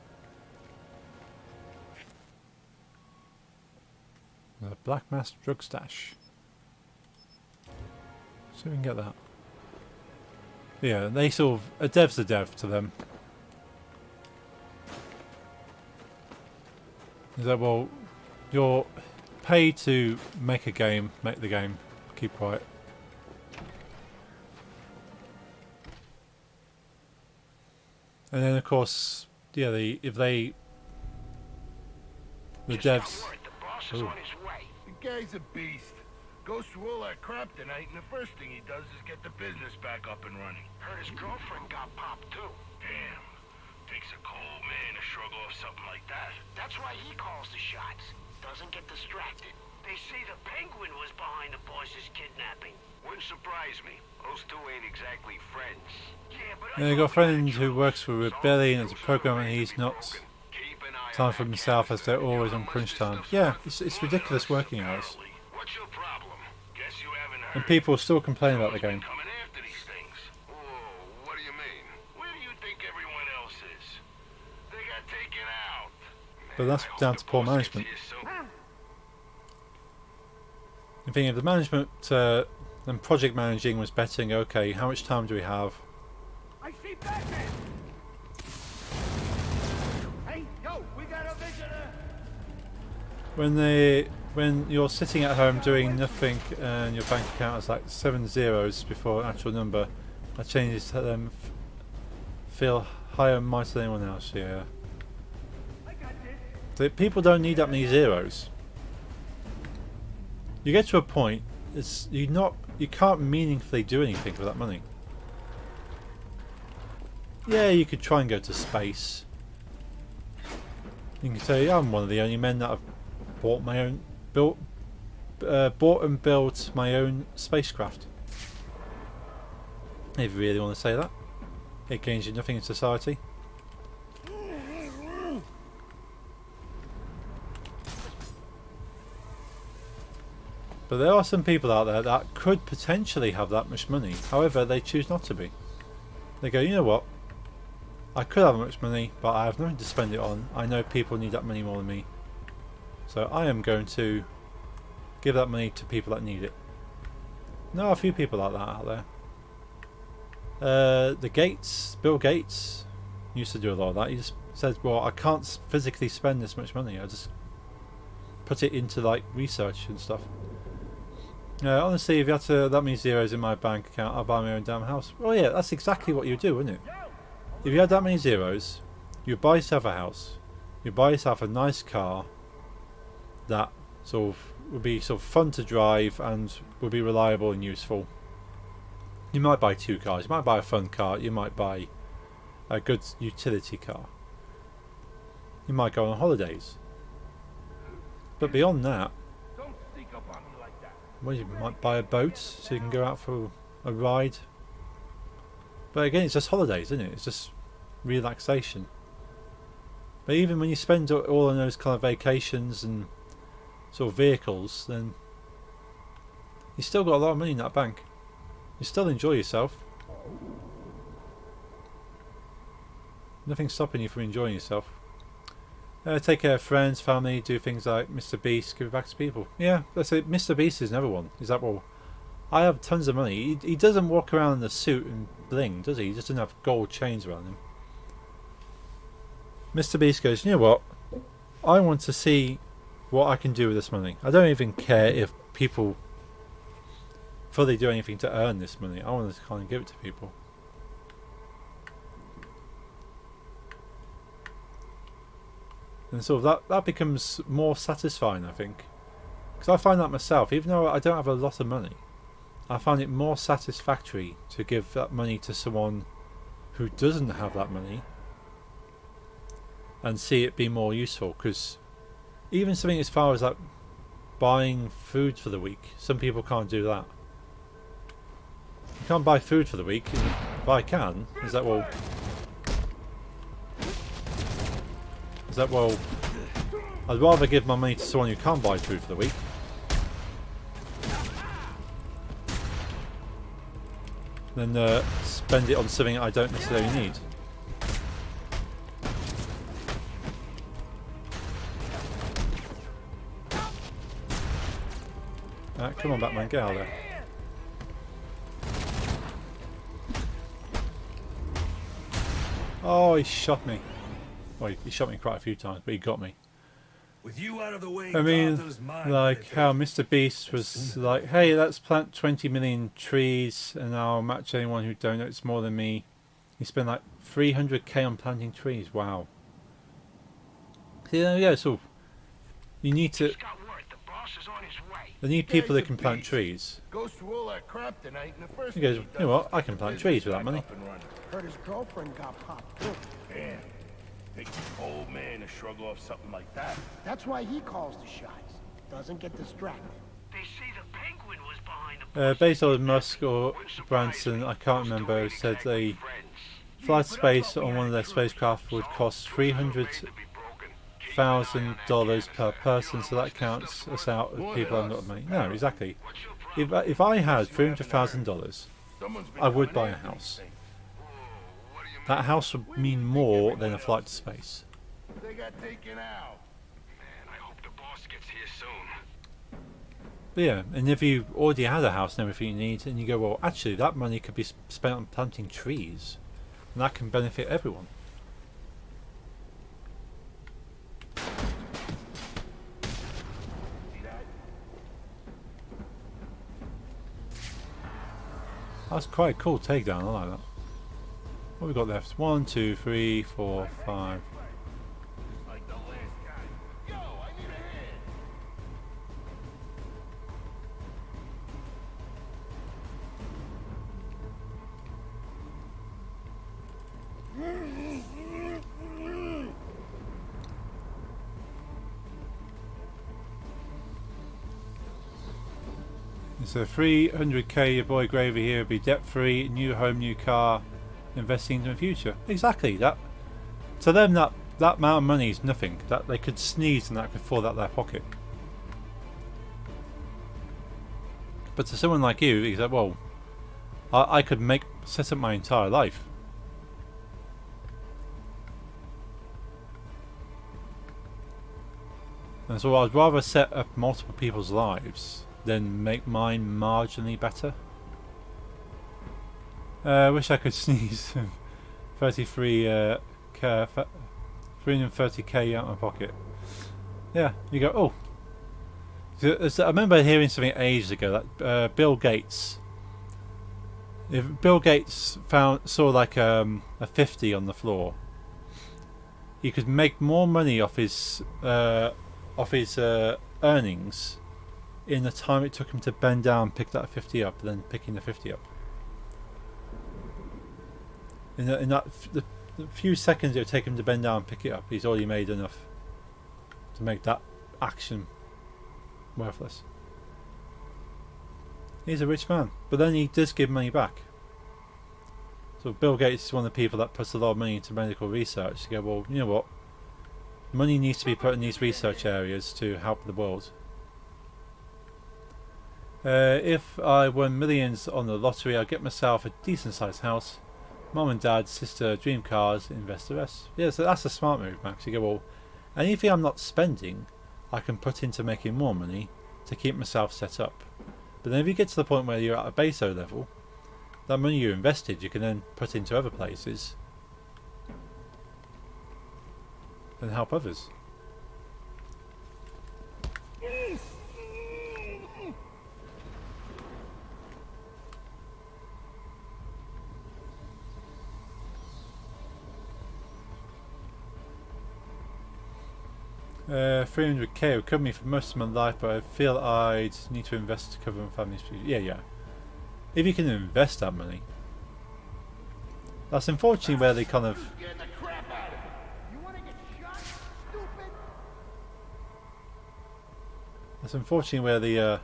A black mass drug stash. So we can get that. Yeah, they sort of... A dev's a dev to them. Is that, well, you're paid to make a game, make the game, keep quiet. And then of course, yeah, the devs. Ooh. The guy's a beast. Goes through all that crap tonight, and the first thing he does is get the business back up and running. Heard his girlfriend got popped too. Damn. Takes a cold man to shrug off something like that. That's why he calls the shots. Doesn't get distracted. They say the Penguin was behind the boss's kidnapping. Wouldn't surprise me. Those two ain't exactly friends. Yeah, but And they've got a friend who works for Rebellion as a programmer, and he's not time for himself as they're always on crunch time. Yeah, it's ridiculous working hours. What's your problem? Guess you haven't heard. And people still complain about the game. Coming after these things. Whoa, what do you mean? Where do you think everyone else is? They got taken out. But that's down to poor management. I think if the management and project managing was betting, okay, how much time do we have? I see Batman. Hey, yo, we got a visitor. When you're sitting at home doing nothing and your bank account has like 7 zeros before an actual number, that changes to them feel higher and mightier than anyone else. Yeah. So people don't need that many zeros. You get to a point, you can't meaningfully do anything with that money. Yeah, you could try and go to space. You can say, I'm one of the only men that have bought and built my own spacecraft. If you really want to say that. It gains you nothing in society. But there are some people out there that could potentially have that much money. However, they choose not to be. They go, you know what? I could have that much money, but I have nothing to spend it on. I know people need that money more than me. So I am going to give that money to people that need it. There are a few people like that out there. Bill Gates used to do a lot of that. He just said, well, I can't physically spend this much money. I just put it into like research and stuff. Honestly, if you had that many zeros in my bank account, I'll buy my own damn house. Oh yeah, that's exactly what you do, wouldn't it? If you had that many zeros, you buy yourself a house, you buy yourself a nice car that sort of would be sort of fun to drive and would be reliable and useful. You might buy 2 cars. You might buy a fun car. You might buy a good utility car. You might go on holidays. But beyond that, Don't sneak up on me like that. well, you might buy a boat so you can go out for a ride. But again, it's just holidays, isn't it? It's just relaxation. But even when you spend all on those kind of vacations and sort of vehicles, then you still got a lot of money in that bank. You still enjoy yourself. Nothing's stopping you from enjoying yourself. Take care of friends, family, do things like Mr. Beast, give it back to people. Yeah, that's it. Mr. Beast is another one. He's like, well, I have tons of money. He doesn't walk around in a suit and bling, does he? He just doesn't have gold chains around him. Mr. Beast goes, you know what? I want to see what I can do with this money. I don't even care if people fully do anything to earn this money. I want to kind of give it to people. And sort of that becomes more satisfying, I think. Because I find that myself, even though I don't have a lot of money, I find it more satisfactory to give that money to someone who doesn't have that money and see it be more useful. Because even something as far as like buying food for the week, some people can't do that. You can't buy food for the week. If I can, is that well, I'd rather give my money to someone who can't buy food for the week than spend it on something I don't necessarily need. Come on, Batman, get out of there. Oh, he shot me. Well, he shot me quite a few times, but he got me. With you out of the way, I mean, Gotham's mine, like how Mr. Beast was like, hey, let's plant 20 million trees and I'll match anyone who donates more than me. He spent like 300k on planting trees. Wow. Yeah, so you need to... Just got word. The boss is on his way. They need people that can plant trees. Goes through all that crap tonight, and the first He goes, thing you know does what, is I get can the plant business trees with that back money. up and running. Heard his girlfriend got popped too. Damn. Takes an old man to shrug off something like that. That's why he calls the shots. Doesn't get distracted. They say the Penguin was behind the Bezos, Musk or Branson, I can't remember, said a flight to space on one of their spacecraft would cost $300,000 per person, so that counts us out of people who haven't got money. No, exactly. If I had $300,000, I would buy a house. That house would mean more than a flight to space. They got taken out. Man, I hope the boss gets here soon. But yeah, and if you already had a house and everything you need, and you go, well, actually, that money could be spent on planting trees, and that can benefit everyone. That's quite a cool takedown, I like that. What have we got left? 1, 2, 3, 4, 5. Like the last guy. Yo, I need a hand. It's a 300k, your boy Gravy here, be debt free, new home, new car, investing in the future. Exactly that. To them, that amount of money is nothing. That they could sneeze and that could fall out their pocket. But to someone like you, he's like, well, I could set up my entire life. And so I'd rather set up multiple people's lives than make mine marginally better. I wish I could sneeze. 330k out of my pocket. Yeah, you go, oh, I remember hearing something ages ago that Bill Gates. If Bill Gates saw like a 50 on the floor, he could make more money off his earnings in the time it took him to bend down and pick that 50 up than picking the 50 up. In the few seconds it would take him to bend down and pick it up, he's already made enough to make that action worthless. He's a rich man, but then he does give money back. So Bill Gates is one of the people that puts a lot of money into medical research to go, well, you know what? Money needs to be put in these research areas to help the world. If I won millions on the lottery, I'd get myself a decent sized house. Mum and dad, sister, dream cars, invest the rest. Yeah, so that's a smart move, Max. You go, well, anything I'm not spending, I can put into making more money to keep myself set up. But then if you get to the point where you're at a base level, that money you invested you can then put into other places and help others. $300k would cover me for most of my life, but I feel I'd need to invest to cover my family's future. Yeah. If you can invest that money. That's unfortunately where they kind of... That's unfortunately where the...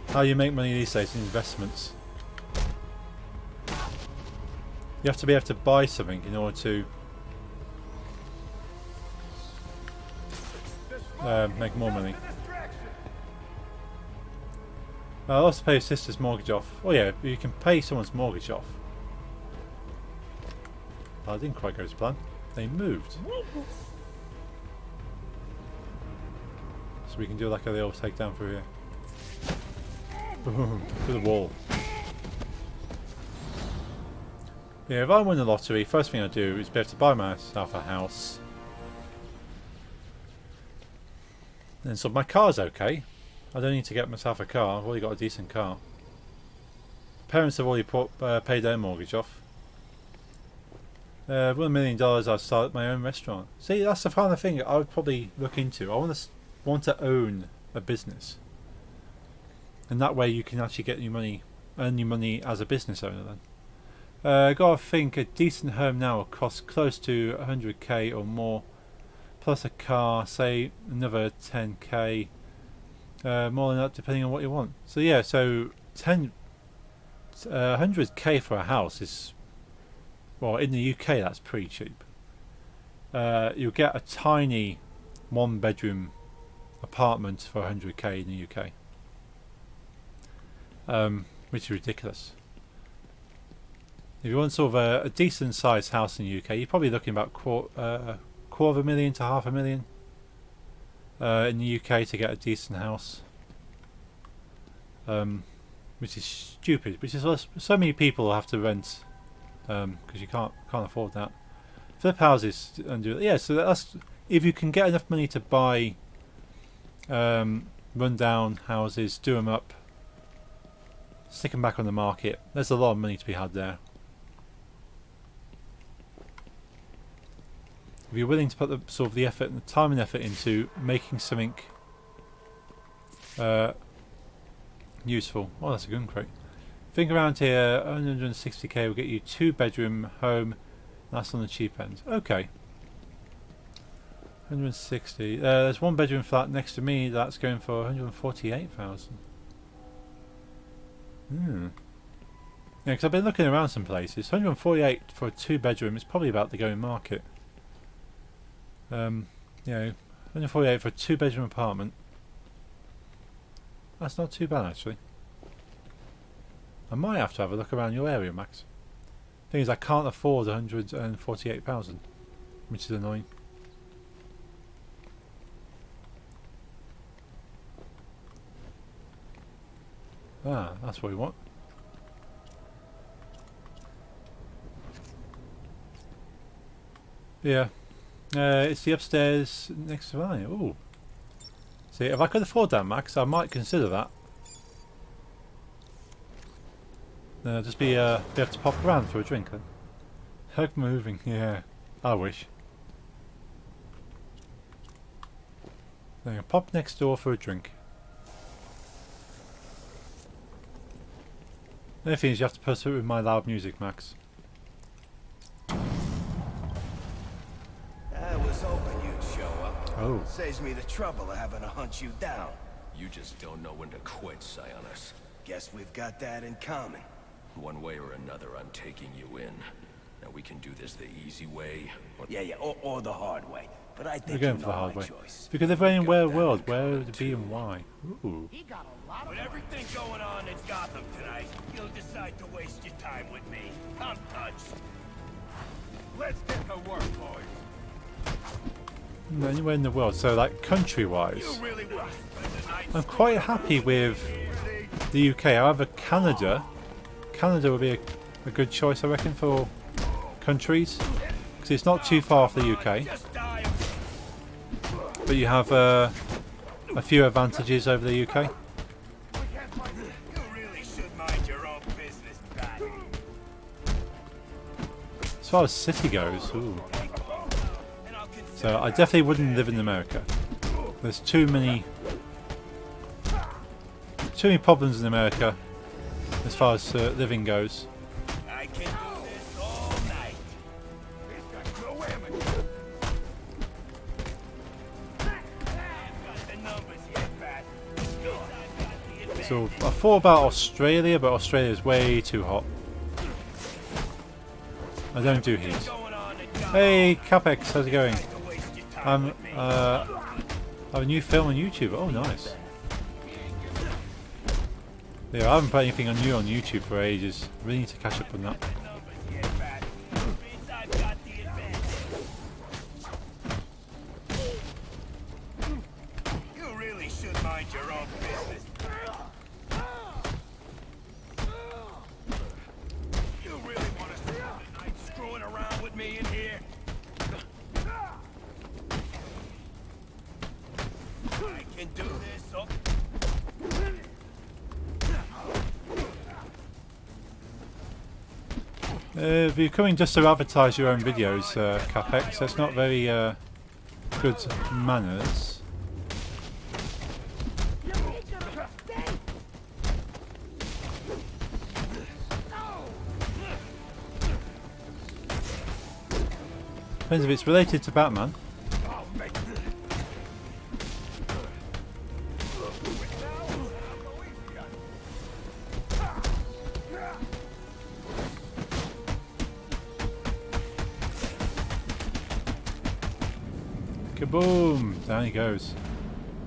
How you make money these days in investments. You have to be able to buy something in order to... make more money. I'll also pay your sister's mortgage off. Oh yeah, you can pay someone's mortgage off. Oh, I didn't quite go to plan. They moved. So we can do like a little takedown through here. Boom, through the wall. Yeah, if I win the lottery, first thing I do is be able to buy myself a house. And so my car's okay. I don't need to get myself a car. I've already got a decent car. Parents have already paid their mortgage off. With $1 million, I'd start my own restaurant. See, that's the kind of thing I would probably look into. I want to own a business, and that way you can actually get your money, earn your money as a business owner. Then, gotta think a decent home now will cost close to 100k or more, plus a car, say another 10k. More than that, depending on what you want. So yeah, so 100k for a house is, well, in the UK that's pretty cheap. You'll get a tiny 1-bedroom apartment for 100k in the UK, which is ridiculous. If you want sort of a decent sized house in the UK, you're probably looking about $250,000 to $500,000. In the UK to get a decent house, which is stupid. Which is so many people have to rent because you can't afford that. Flip houses and do it. Yeah, so that's if you can get enough money to buy run-down houses, do them up, stick them back on the market. There's a lot of money to be had there. If you're willing to put the sort of the effort and the time and effort into making something useful. Oh, that's a gun crate. Think around here, 160k will get you 2-bedroom home. That's on the cheap end. Okay. 160. There's 1-bedroom flat next to me that's going for 148,000. Yeah, because I've been looking around some places. 148 for a 2-bedroom is probably about the going market. Yeah, 148 for a 2-bedroom apartment. That's not too bad actually. I might have to have a look around your area, Max. Thing is, I can't afford 148,000, which is annoying. Ah, that's what we want. Yeah. It's the upstairs next to mine. Ooh. See, if I could afford that, Max, I might consider that. Just be able to pop around for a drink then. Hug moving, yeah. I wish. Then pop next door for a drink. The only thing is you have to put it with my loud music, Max. I was hoping you'd show up. Oh. Saves me the trouble of having to hunt you down. You just don't know when to quit, Sionis. Guess we've got that in common. One way or another, I'm taking you in. Now we can do this the easy way, or Yeah, or the hard way. But I We're think going you for the know hard my way. choice. Because if we're in Got where that world, in where common, would it be too. and why? Ooh. With everything going on in Gotham tonight, you'll decide to waste your time with me. I'm touched. Let's get to work, boys. Anywhere in the world, so like country-wise, You really want to spend the night I'm quite happy with the UK. However, Canada would be a good choice, I reckon, for countries, because it's not too far off the UK, just die. but you have a few advantages over the UK. You really should mind your own business, Pat. As far as city goes, ooh. And I'll consider So I definitely wouldn't live in America. There's too many problems in America as far as living goes. I can do this all night. No ammo. I've got the numbers here, Pat. I've got the So I thought about Australia, but Australia is way too hot. I don't do heat. going on in Gotham. Hey, Capex, how's it going? To waste your time with me. I have a new film on YouTube. Oh, nice. Yeah, I haven't put anything on YouTube for ages. Really need to catch up on that. Numbers here, Pat. Means I've got the advantage. You really should mind your own business. You really want to spend the night screwing around with me in here? I can do this. Oh. If you're coming just to advertise your own videos, Capex, that's not very good manners. Depends if it's related to Batman. Kaboom! Down he goes.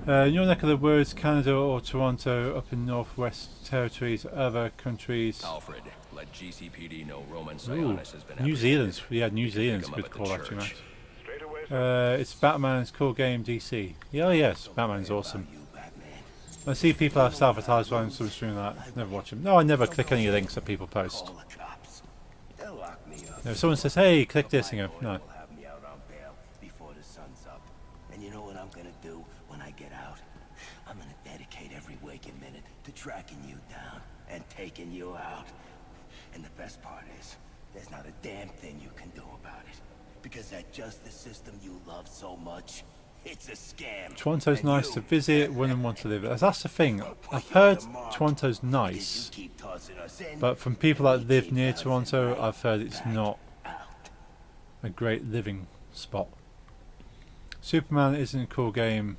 In your neck of the woods, Canada or Toronto, up in Northwest Territories, other countries. Alfred, let GCPD know Roman Ooh, Sionis has been New Zealand's, yeah, New Pick Zealand's him good up at the call actually, church. Max. Straight away, sir. It's Batman's cool game DC. Yeah, oh yes, Batman's awesome. You, Batman. I see people have self-advertised on some stream like that. Never watch them. No, I never click any links that people post. Call the cops. They'll lock me up. If someone says, hey, click this, and go, no. Will have me out on bail before the sun's up. And you know what I'm gonna do when I get out? I'm gonna dedicate every waking minute to tracking you down and taking you out. And the best part is, there's not a damn thing you can do about it. Because that justice system you love so much, it's a scam. Toronto's And nice you- to visit, wouldn't want to live. That's the thing. I've heard Toronto's nice, because you keep tossing us in, but from people that we live keep near tossing Toronto, right I've heard it's back not out. a great living spot. Superman isn't a cool game.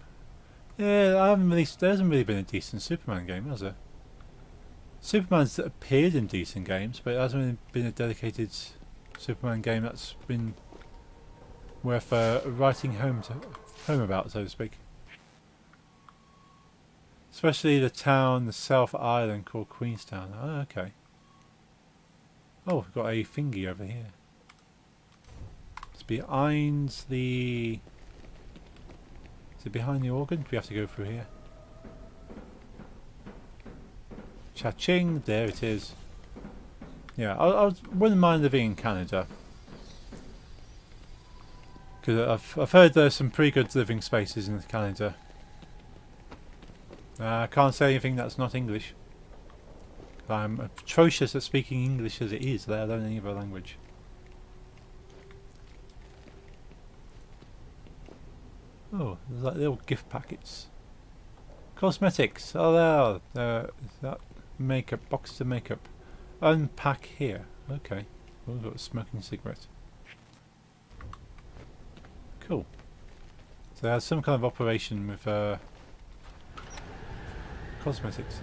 Yeah, there hasn't really been a decent Superman game, has there? Superman's appeared in decent games, but it hasn't really been a dedicated Superman game that's been worth writing home about, so to speak. Especially the town, the South Island called Queenstown. Oh, okay. Oh, we've got a thingy over here. It's behind the... Is it behind the organ? Do we have to go through here? Cha-ching! There it is. Yeah, I wouldn't mind living in Canada. Because I've heard there's some pretty good living spaces in Canada. I can't say anything that's not English. I'm atrocious at speaking English as it is, let alone any other language. Oh, there's like little gift packets. Cosmetics. Oh, there. Is that makeup? Boxes of makeup. Unpack here. Okay. Oh, we've got a smoking cigarette. Cool. So there's some kind of operation with cosmetics.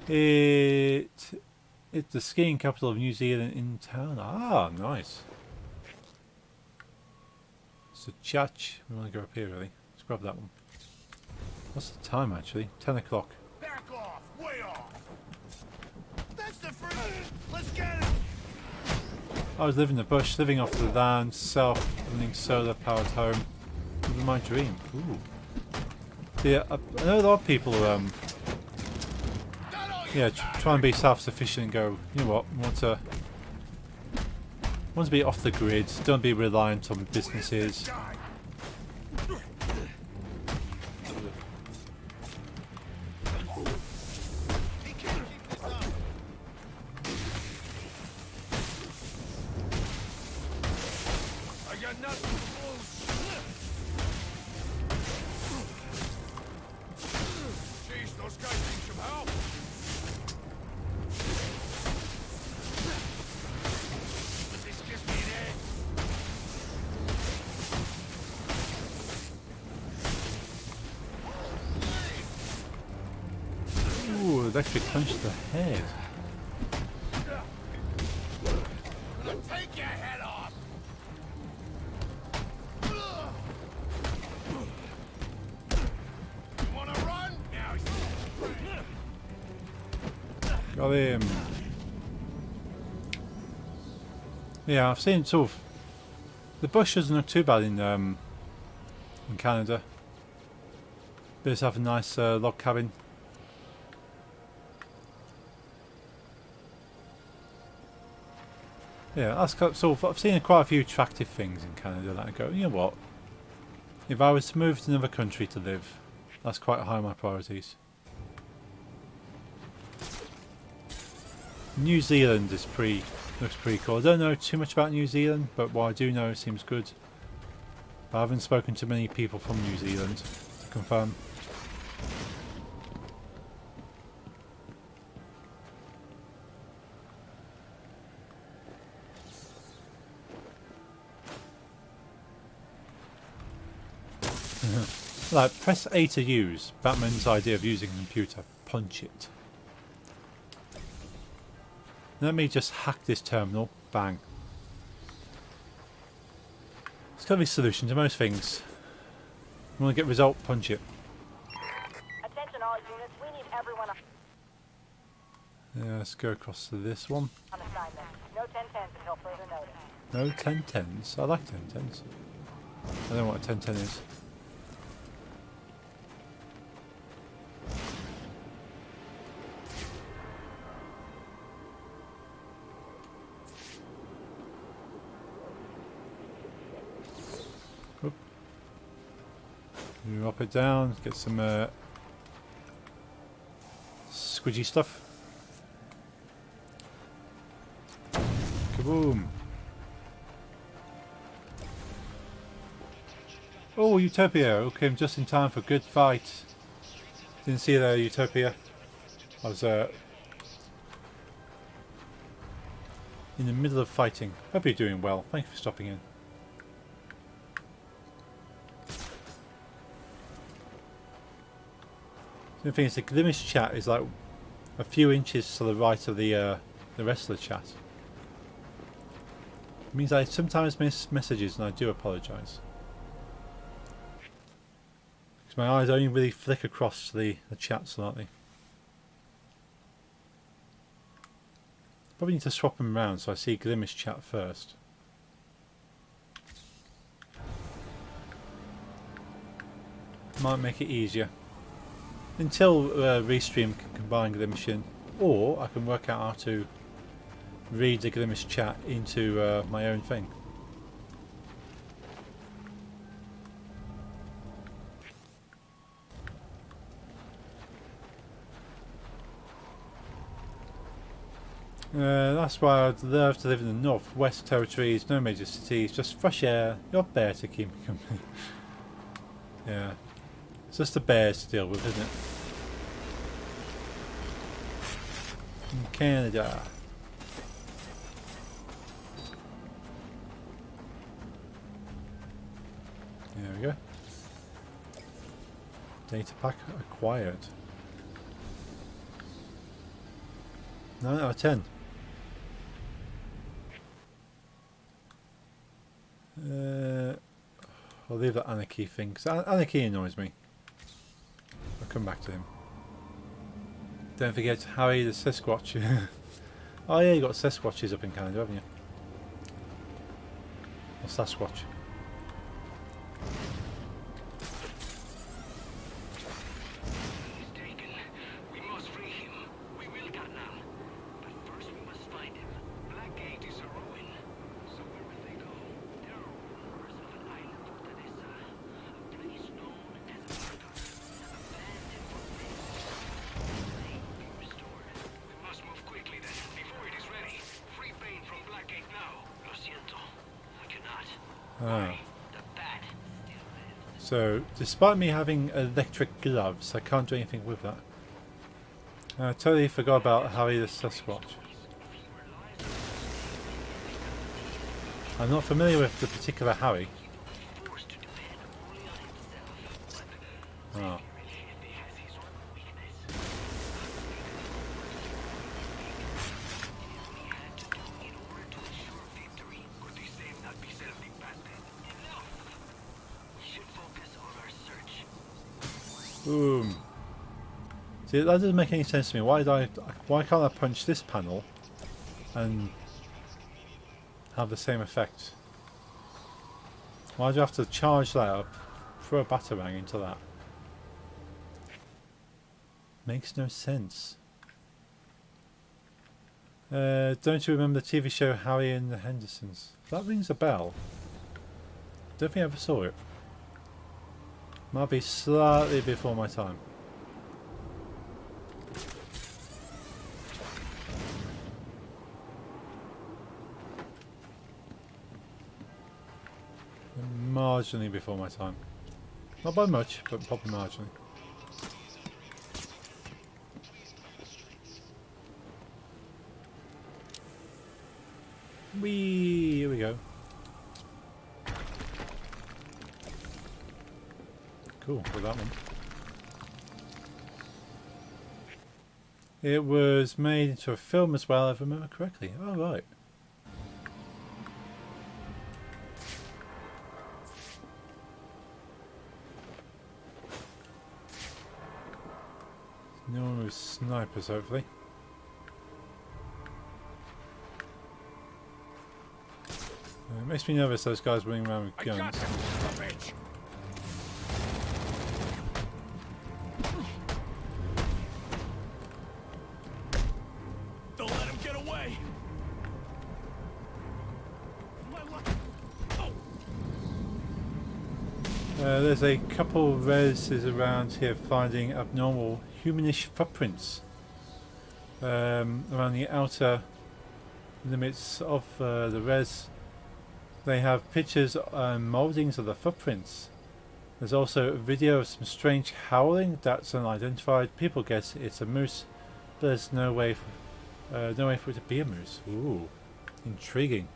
It's the skiing capital of New Zealand in town. Ah, nice. So Chach, we want to go up here really. Let's grab that one. What's the time actually? 10 o'clock. Back off! Way off! That's the free! Let's get it! I was living in the bush, living off the land, self-running solar-powered home. Living my dream. Ooh. Yeah, I know a lot of people try and be self-sufficient and go, you know what, want to be off the grid, don't be reliant on businesses. I got nothing to lose. Jeez, those guys need some help. This gives me an edge. Ooh, electric punch to the head. Gonna take your head off. You wanna run? Now Got him. Yeah, I've seen sort of the bush doesn't look too bad in Canada. Does have a nice log cabin. Yeah, that's sort of, I've seen quite a few attractive things in Canada that I go, you know what? If I was to move to another country to live, that's quite high on my priorities. New Zealand is looks pretty cool. I don't know too much about New Zealand, but what I do know seems good. But I haven't spoken to many people from New Zealand to confirm. Like, press A to use. Batman's idea of using a computer. Punch it. Let me just hack this terminal. Bang. It's got to be a solution to most things. You want to get result, punch it. Attention all units, we need everyone Yeah, let's go across to this one. on assignment. No 1010s until further notice. No 1010s. I like 1010s. I don't know what a 1010 is. Oop. Drop it down, get some squidgy stuff. Kaboom! Oh, Utopia! Oh, came just in time for a good fight. Didn't see that, Utopia. I was in the middle of fighting. Hope you're doing well. Thank you for stopping in. The thing is, the Glimmers chat is like a few inches to the right of the rest of the chat. It means I sometimes miss messages, and I do apologise. Because my eyes only really flick across to the chat slightly. Probably need to swap them around so I see Glimmers chat first. Might make it easier. Until Restream can combine Glimmers in, or I can work out how to read the Glimmers chat into my own thing. That's why I'd love to live in the Northwest Territories, no major cities, just fresh air, your bear to keep me company. Yeah. It's just the bears to deal with, isn't it? In Canada. There we go. Data pack acquired. 9 out of 10. I'll leave that Anarchy thing, because Anarchy annoys me. I'll come back to him. Don't forget Harry the Sasquatch. Oh yeah, you got Sasquatches up in Canada, haven't you? Or Sasquatch. So, despite me having electric gloves, I can't do anything with that. I totally forgot about Harry the Sasquatch. I'm not familiar with the particular Harry. Oh. Boom. See, that doesn't make any sense to me. Why can't I punch this panel and have the same effect? Why do I have to charge that up, throw a batarang into that? Makes no sense. Don't you remember the TV show Harry and the Hendersons? That rings a bell. Don't think I ever saw it. Might be slightly before my time. Marginally before my time. Not by much, but probably marginally. Whee! Here we go. Cool, with that one. It was made into a film as well, if I remember correctly. Oh, right. No one with snipers, hopefully. It makes me nervous, those guys running around with guns. Don't let him get away. There's a couple of reses around here finding abnormal humanish footprints around the outer limits of the res. They have pictures and mouldings of the footprints. There's also a video of some strange howling that's unidentified. People guess it's a moose, but there's no way for it to be a moose. Ooh, intriguing.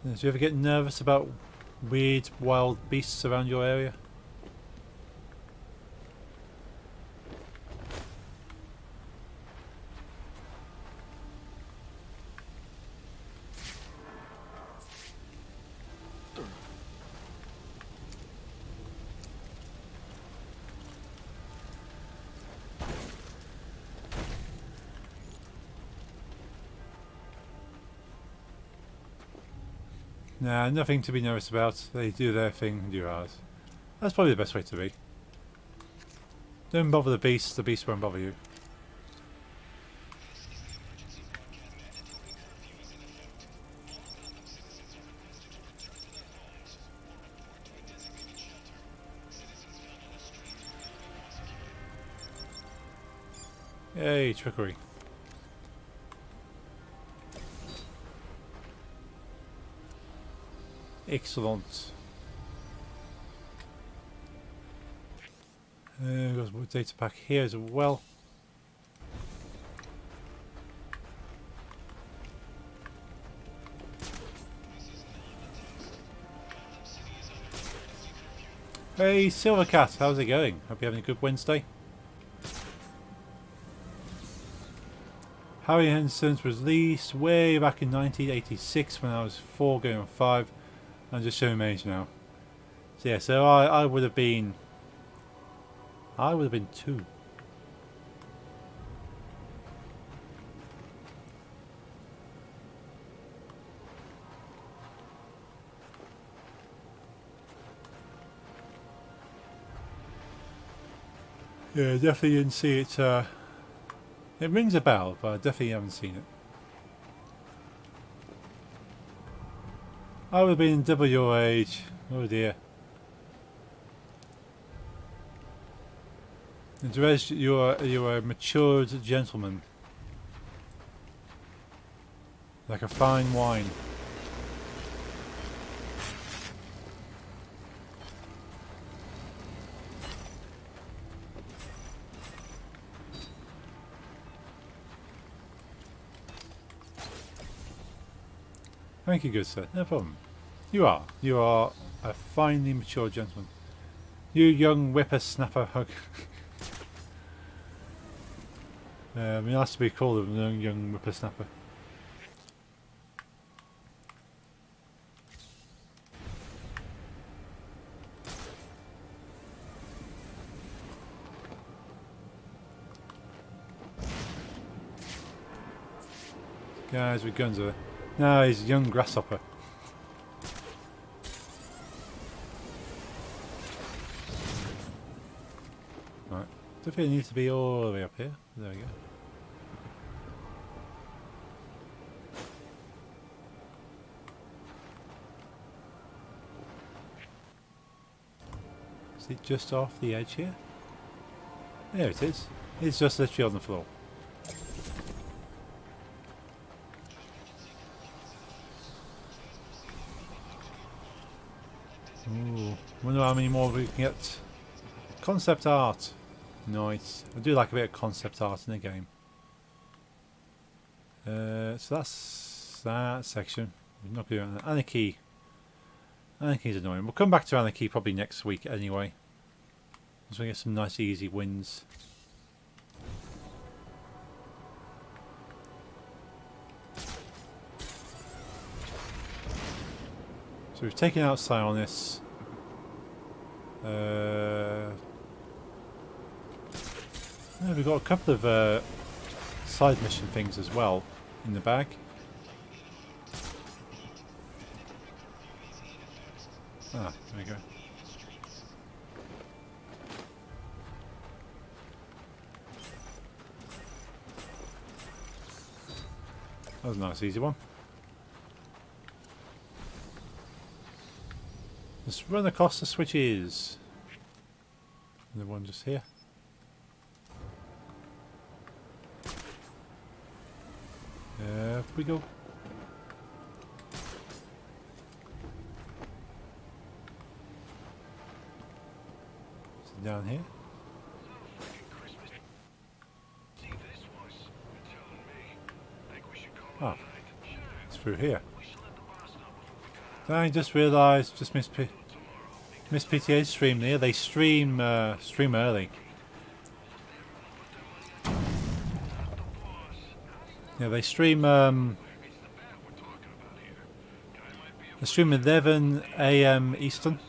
Do you ever get nervous about weird wild beasts around your area? Nah, nothing to be nervous about. They do their thing and do ours. That's probably the best way to be. Don't bother the beast won't bother you. Yay, trickery. Excellent. Got a data pack here as well. Hey Silvercat, how's it going? Hope you're having a good Wednesday. Harry Henson's was released way back in 1986 when I was 4 going on 5. I'm just showing my age now. So yeah, so I would have been 2. Yeah, definitely didn't see it. It rings a bell, but I definitely haven't seen it. I would have been double your age. Oh dear. And Derez, you're a matured gentleman. Like a fine wine. Thank you, good sir. No problem. You are a finely mature gentleman. You young whippersnapper hug. It has to be called a young whippersnapper. Guys with guns are. No, he's a young grasshopper. Right. Don't think it needs to be all the way up here. There we go. Is it just off the edge here? There it is. It's just literally on the floor. Ooh, wonder how many more we can get. Concept art. Nice. I do like a bit of concept art in the game. So that's that section. We're not going to Anarchy. Anarchy's annoying. We'll come back to Anarchy probably next week anyway. So we get some nice easy wins. So we've taken out Sionis. We've got a couple of side mission things as well in the bag. Ah, there we go. That was a nice easy one. Let's run across the switches. And the one just here. There we go. So down here. Ah, it's through here. I just realised, just missed PTA's stream there. They stream early. Yeah, they stream 11 AM Eastern.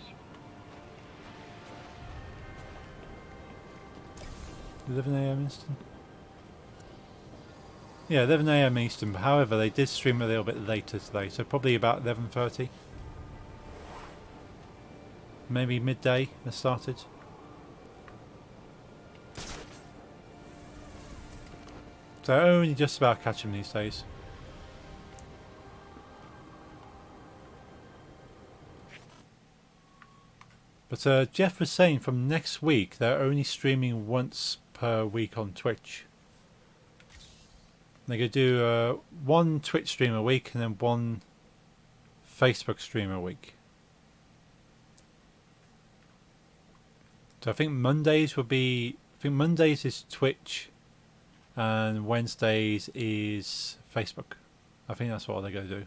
11 AM Eastern. Yeah, 11 AM Eastern. However, they did stream a little bit later today, so probably about 11:30. Maybe midday they started. So only just about catch them these days. But Jeff was saying from next week they're only streaming once per week on Twitch. They're going to do one Twitch stream a week and then one Facebook stream a week. So I think Mondays will be... I think Mondays is Twitch and Wednesdays is Facebook. I think that's what they're going to do.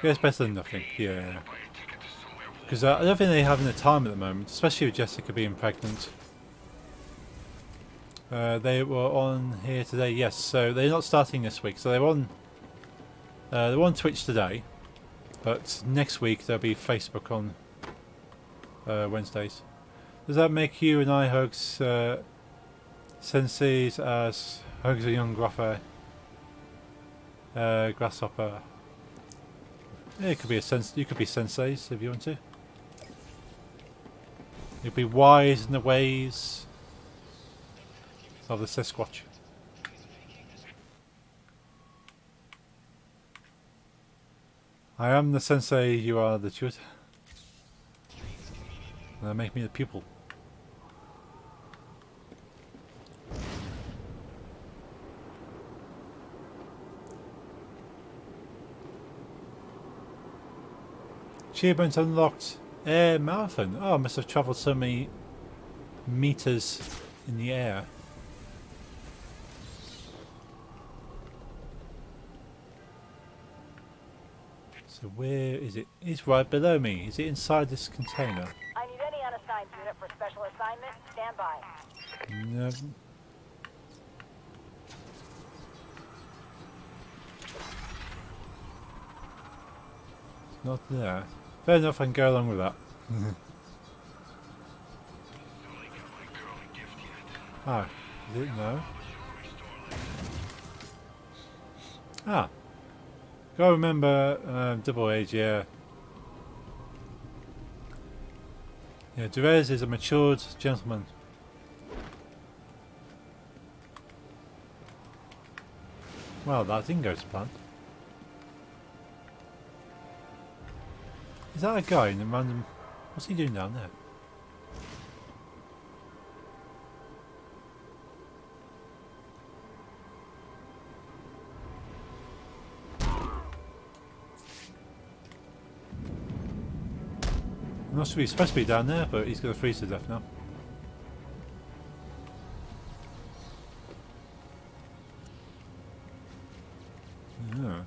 Yeah, it's better than nothing, yeah. Because I don't think they have the time at the moment, especially with Jessica being pregnant. They were on here today, yes, so they're not starting this week. So they're on Twitch today, but next week there'll be Facebook on Wednesdays. Does that make you and I, Hugs, senseis as Hugs a young grasshopper? Yeah, it could be you could be senseis if you want to. You'll be wise in the ways of the Sasquatch. I am the sensei, you are the tutor. That make me the pupil. Achievement unlocked. Air marathon. Oh, I must have travelled so many meters in the air. So where is it? It's right below me. Is it inside this container? I need any unassigned unit for special assignment. Stand by. No. It's not there. Fair enough, I can go along with that. Ah, is it? No. Ah. Gotta remember Double Age, yeah. Yeah, Durez is a matured gentleman. Well, that didn't go to plan. Is that a guy in the random... What's he doing down there? He must be supposed to be down there, but he's going to freeze to death now. Yeah.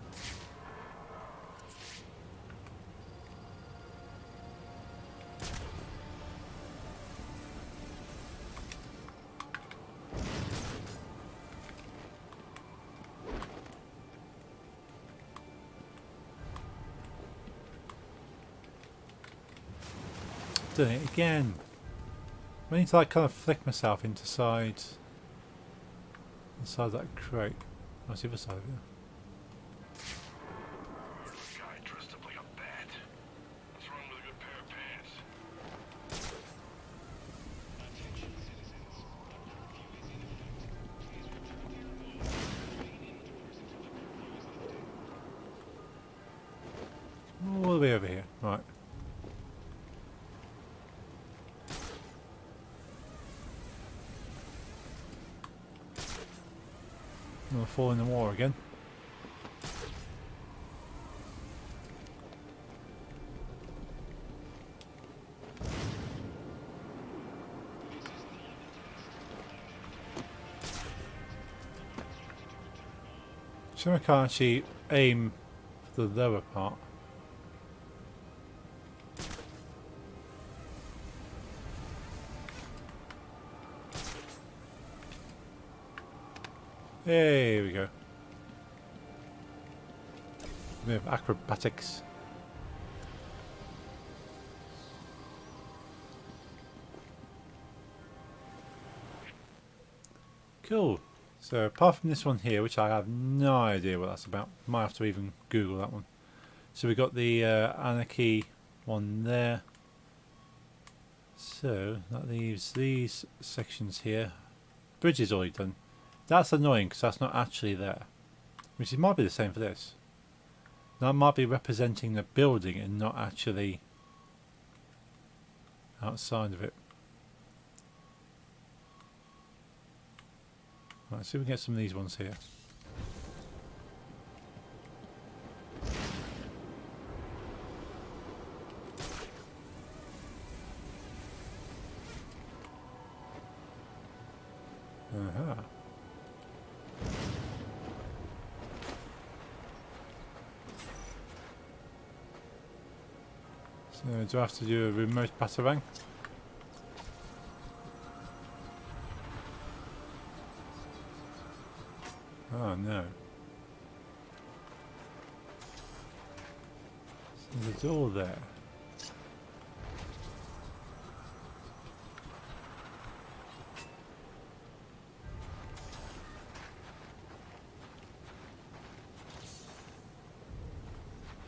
Done it again. I need to like kind of flick myself inside that crate. What's the other side of it? Guy dressed up like a bat. What's wrong with a good pair of pants? All the way over here. Right. We'll fall in the water again. So I can't actually aim for the lower part. There we go. A bit of acrobatics. Cool. So apart from this one here, which I have no idea what that's about, might have to even Google that one. So we got the Anarchy one there. So that leaves these sections here. Bridge is already done. That's annoying because that's not actually there. Which might be the same for this. That might be representing the building and not actually outside of it. Right, see if we can get some of these ones here. Aha. So do I have to do a remote batarang? Oh no. So there's a door there.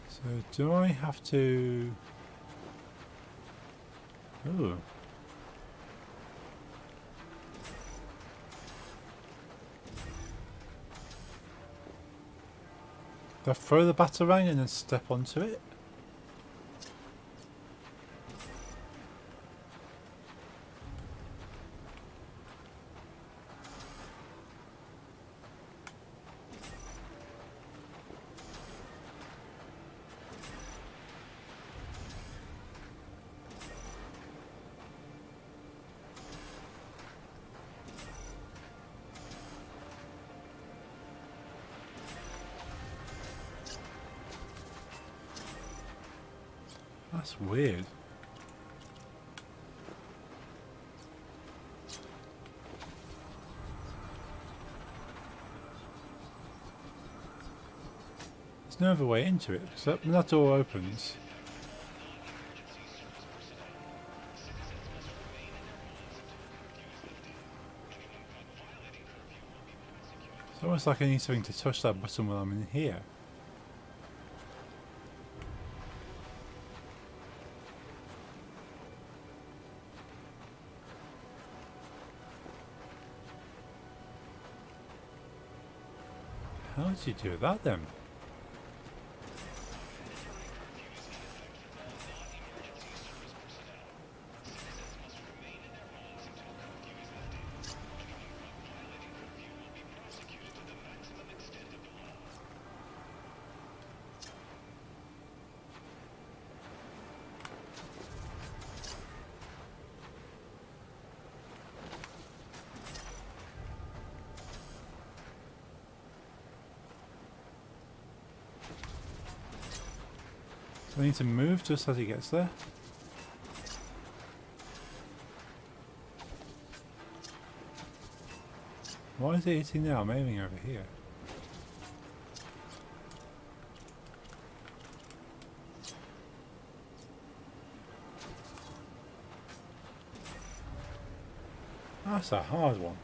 So do I have to... Ooh. Do I throw the batarang and then step onto it? That's weird. There's no other way into it, except when that door opens. It's almost like I need something to touch that button while I'm in here. How did you do that then? I need to move just as he gets there. Why is it hitting now? I'm aiming over here. That's a hard one.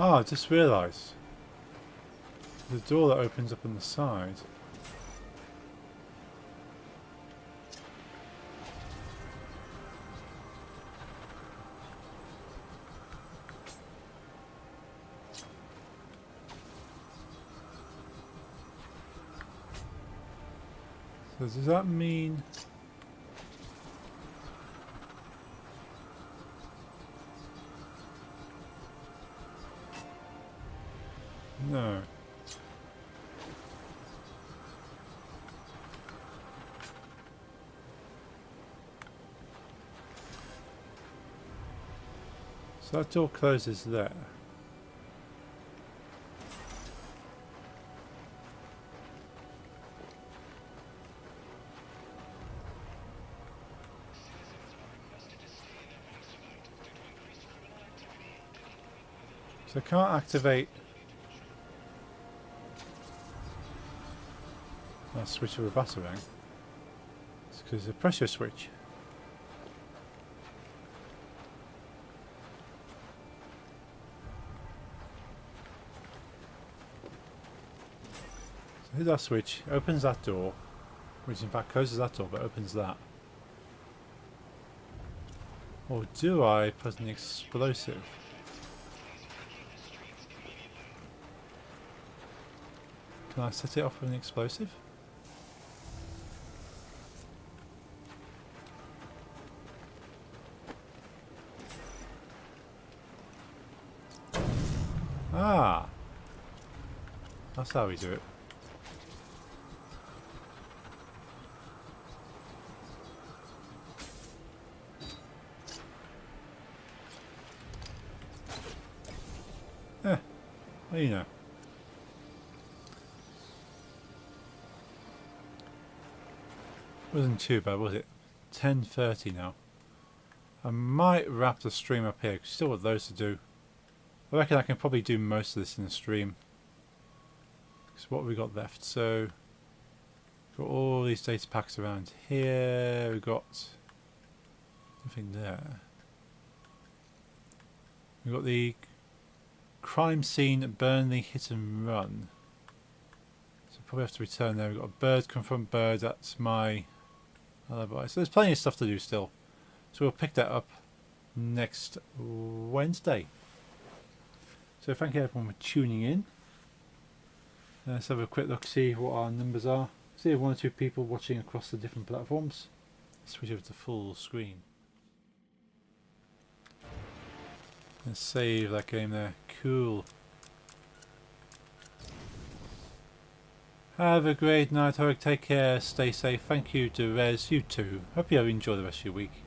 Ah, I just realised. The door that opens up on the side. So does that mean... No. So that door closes there. So I can't activate that switch of a batarang. It's because it's a pressure switch. So hit that switch, opens that door, which in fact closes that door but opens that. Or do I put an explosive? Can I set it off with an explosive? That's how we do it. Well, you know. Wasn't too bad, was it? 10:30 now. I might wrap the stream up here. Still got those to do. I reckon I can probably do most of this in the stream. So what have we got left? So got all these data packs around here. We've got nothing there. We've got the crime scene at Burnley hit and run. So probably have to return there. We've got a bird, confront bird. That's my alibi. So there's plenty of stuff to do still. So we'll pick that up next Wednesday. So thank you everyone for tuning in. Let's have a quick look, see what our numbers are. See if 1 or 2 people watching across the different platforms. Switch over to full screen. Let's save that game there. Cool. Have a great night, Horik. Take care. Stay safe. Thank you to Rez. You too. Hope you enjoy the rest of your week.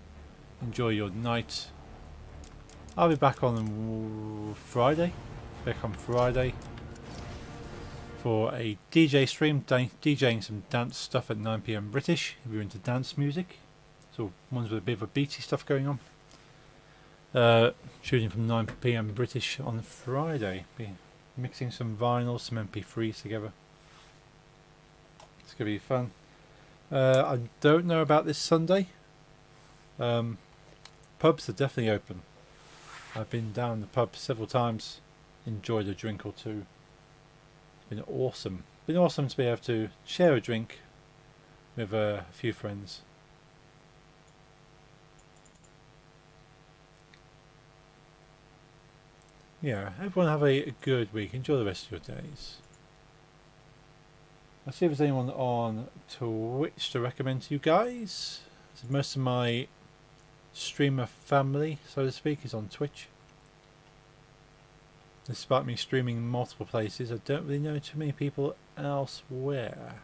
Enjoy your night. I'll be back on Friday. Back on Friday for a DJ stream, DJing some dance stuff at 9 PM British. If you're into dance music, so ones with a bit of a beaty stuff going on. Shooting from 9 PM British on Friday. Be mixing some vinyls, some MP3s together. It's gonna be fun. I don't know about this Sunday. Pubs are definitely open. I've been down the pub several times, enjoyed a drink or two. It's been awesome. Been awesome to be able to share a drink with a few friends. Yeah, everyone have a good week. Enjoy the rest of your days. I'll see if there's anyone on Twitch to recommend to you guys. Most of my streamer family, so to speak, is on Twitch. Despite me streaming multiple places, I don't really know too many people elsewhere.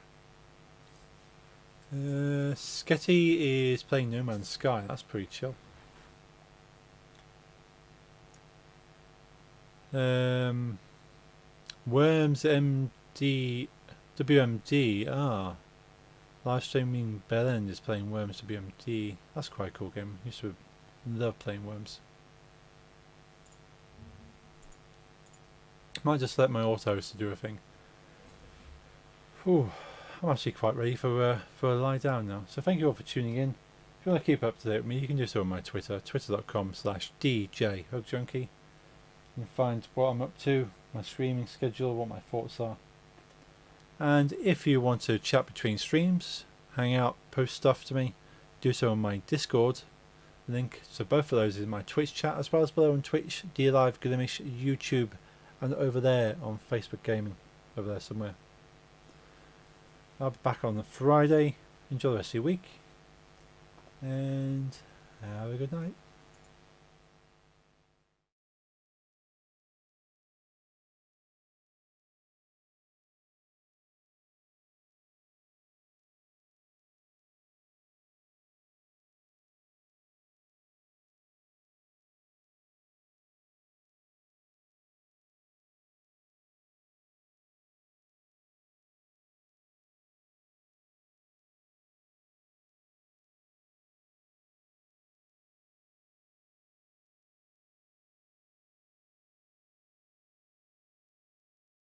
Sketty is playing No Man's Sky. That's pretty chill. Worms MD WMD. Live streaming Bellend is playing Worms WMD. That's quite a cool game. Used to love playing Worms. Might just let my autos to do a thing. Whew, I'm actually quite ready for a lie down now. So thank you all for tuning in. If you want to keep up to date with me, you can do so on my Twitter, twitter.com/DJHugJunkie. You can find what I'm up to, my streaming schedule, what my thoughts are. And if you want to chat between streams, hang out, post stuff to me, do so on my Discord link. So both of those is my Twitch chat, as well as below on Twitch, DLive, Glimish, YouTube, and over there on Facebook Gaming, over there somewhere. I'll be back on the Friday. Enjoy the rest of your week, and have a good night.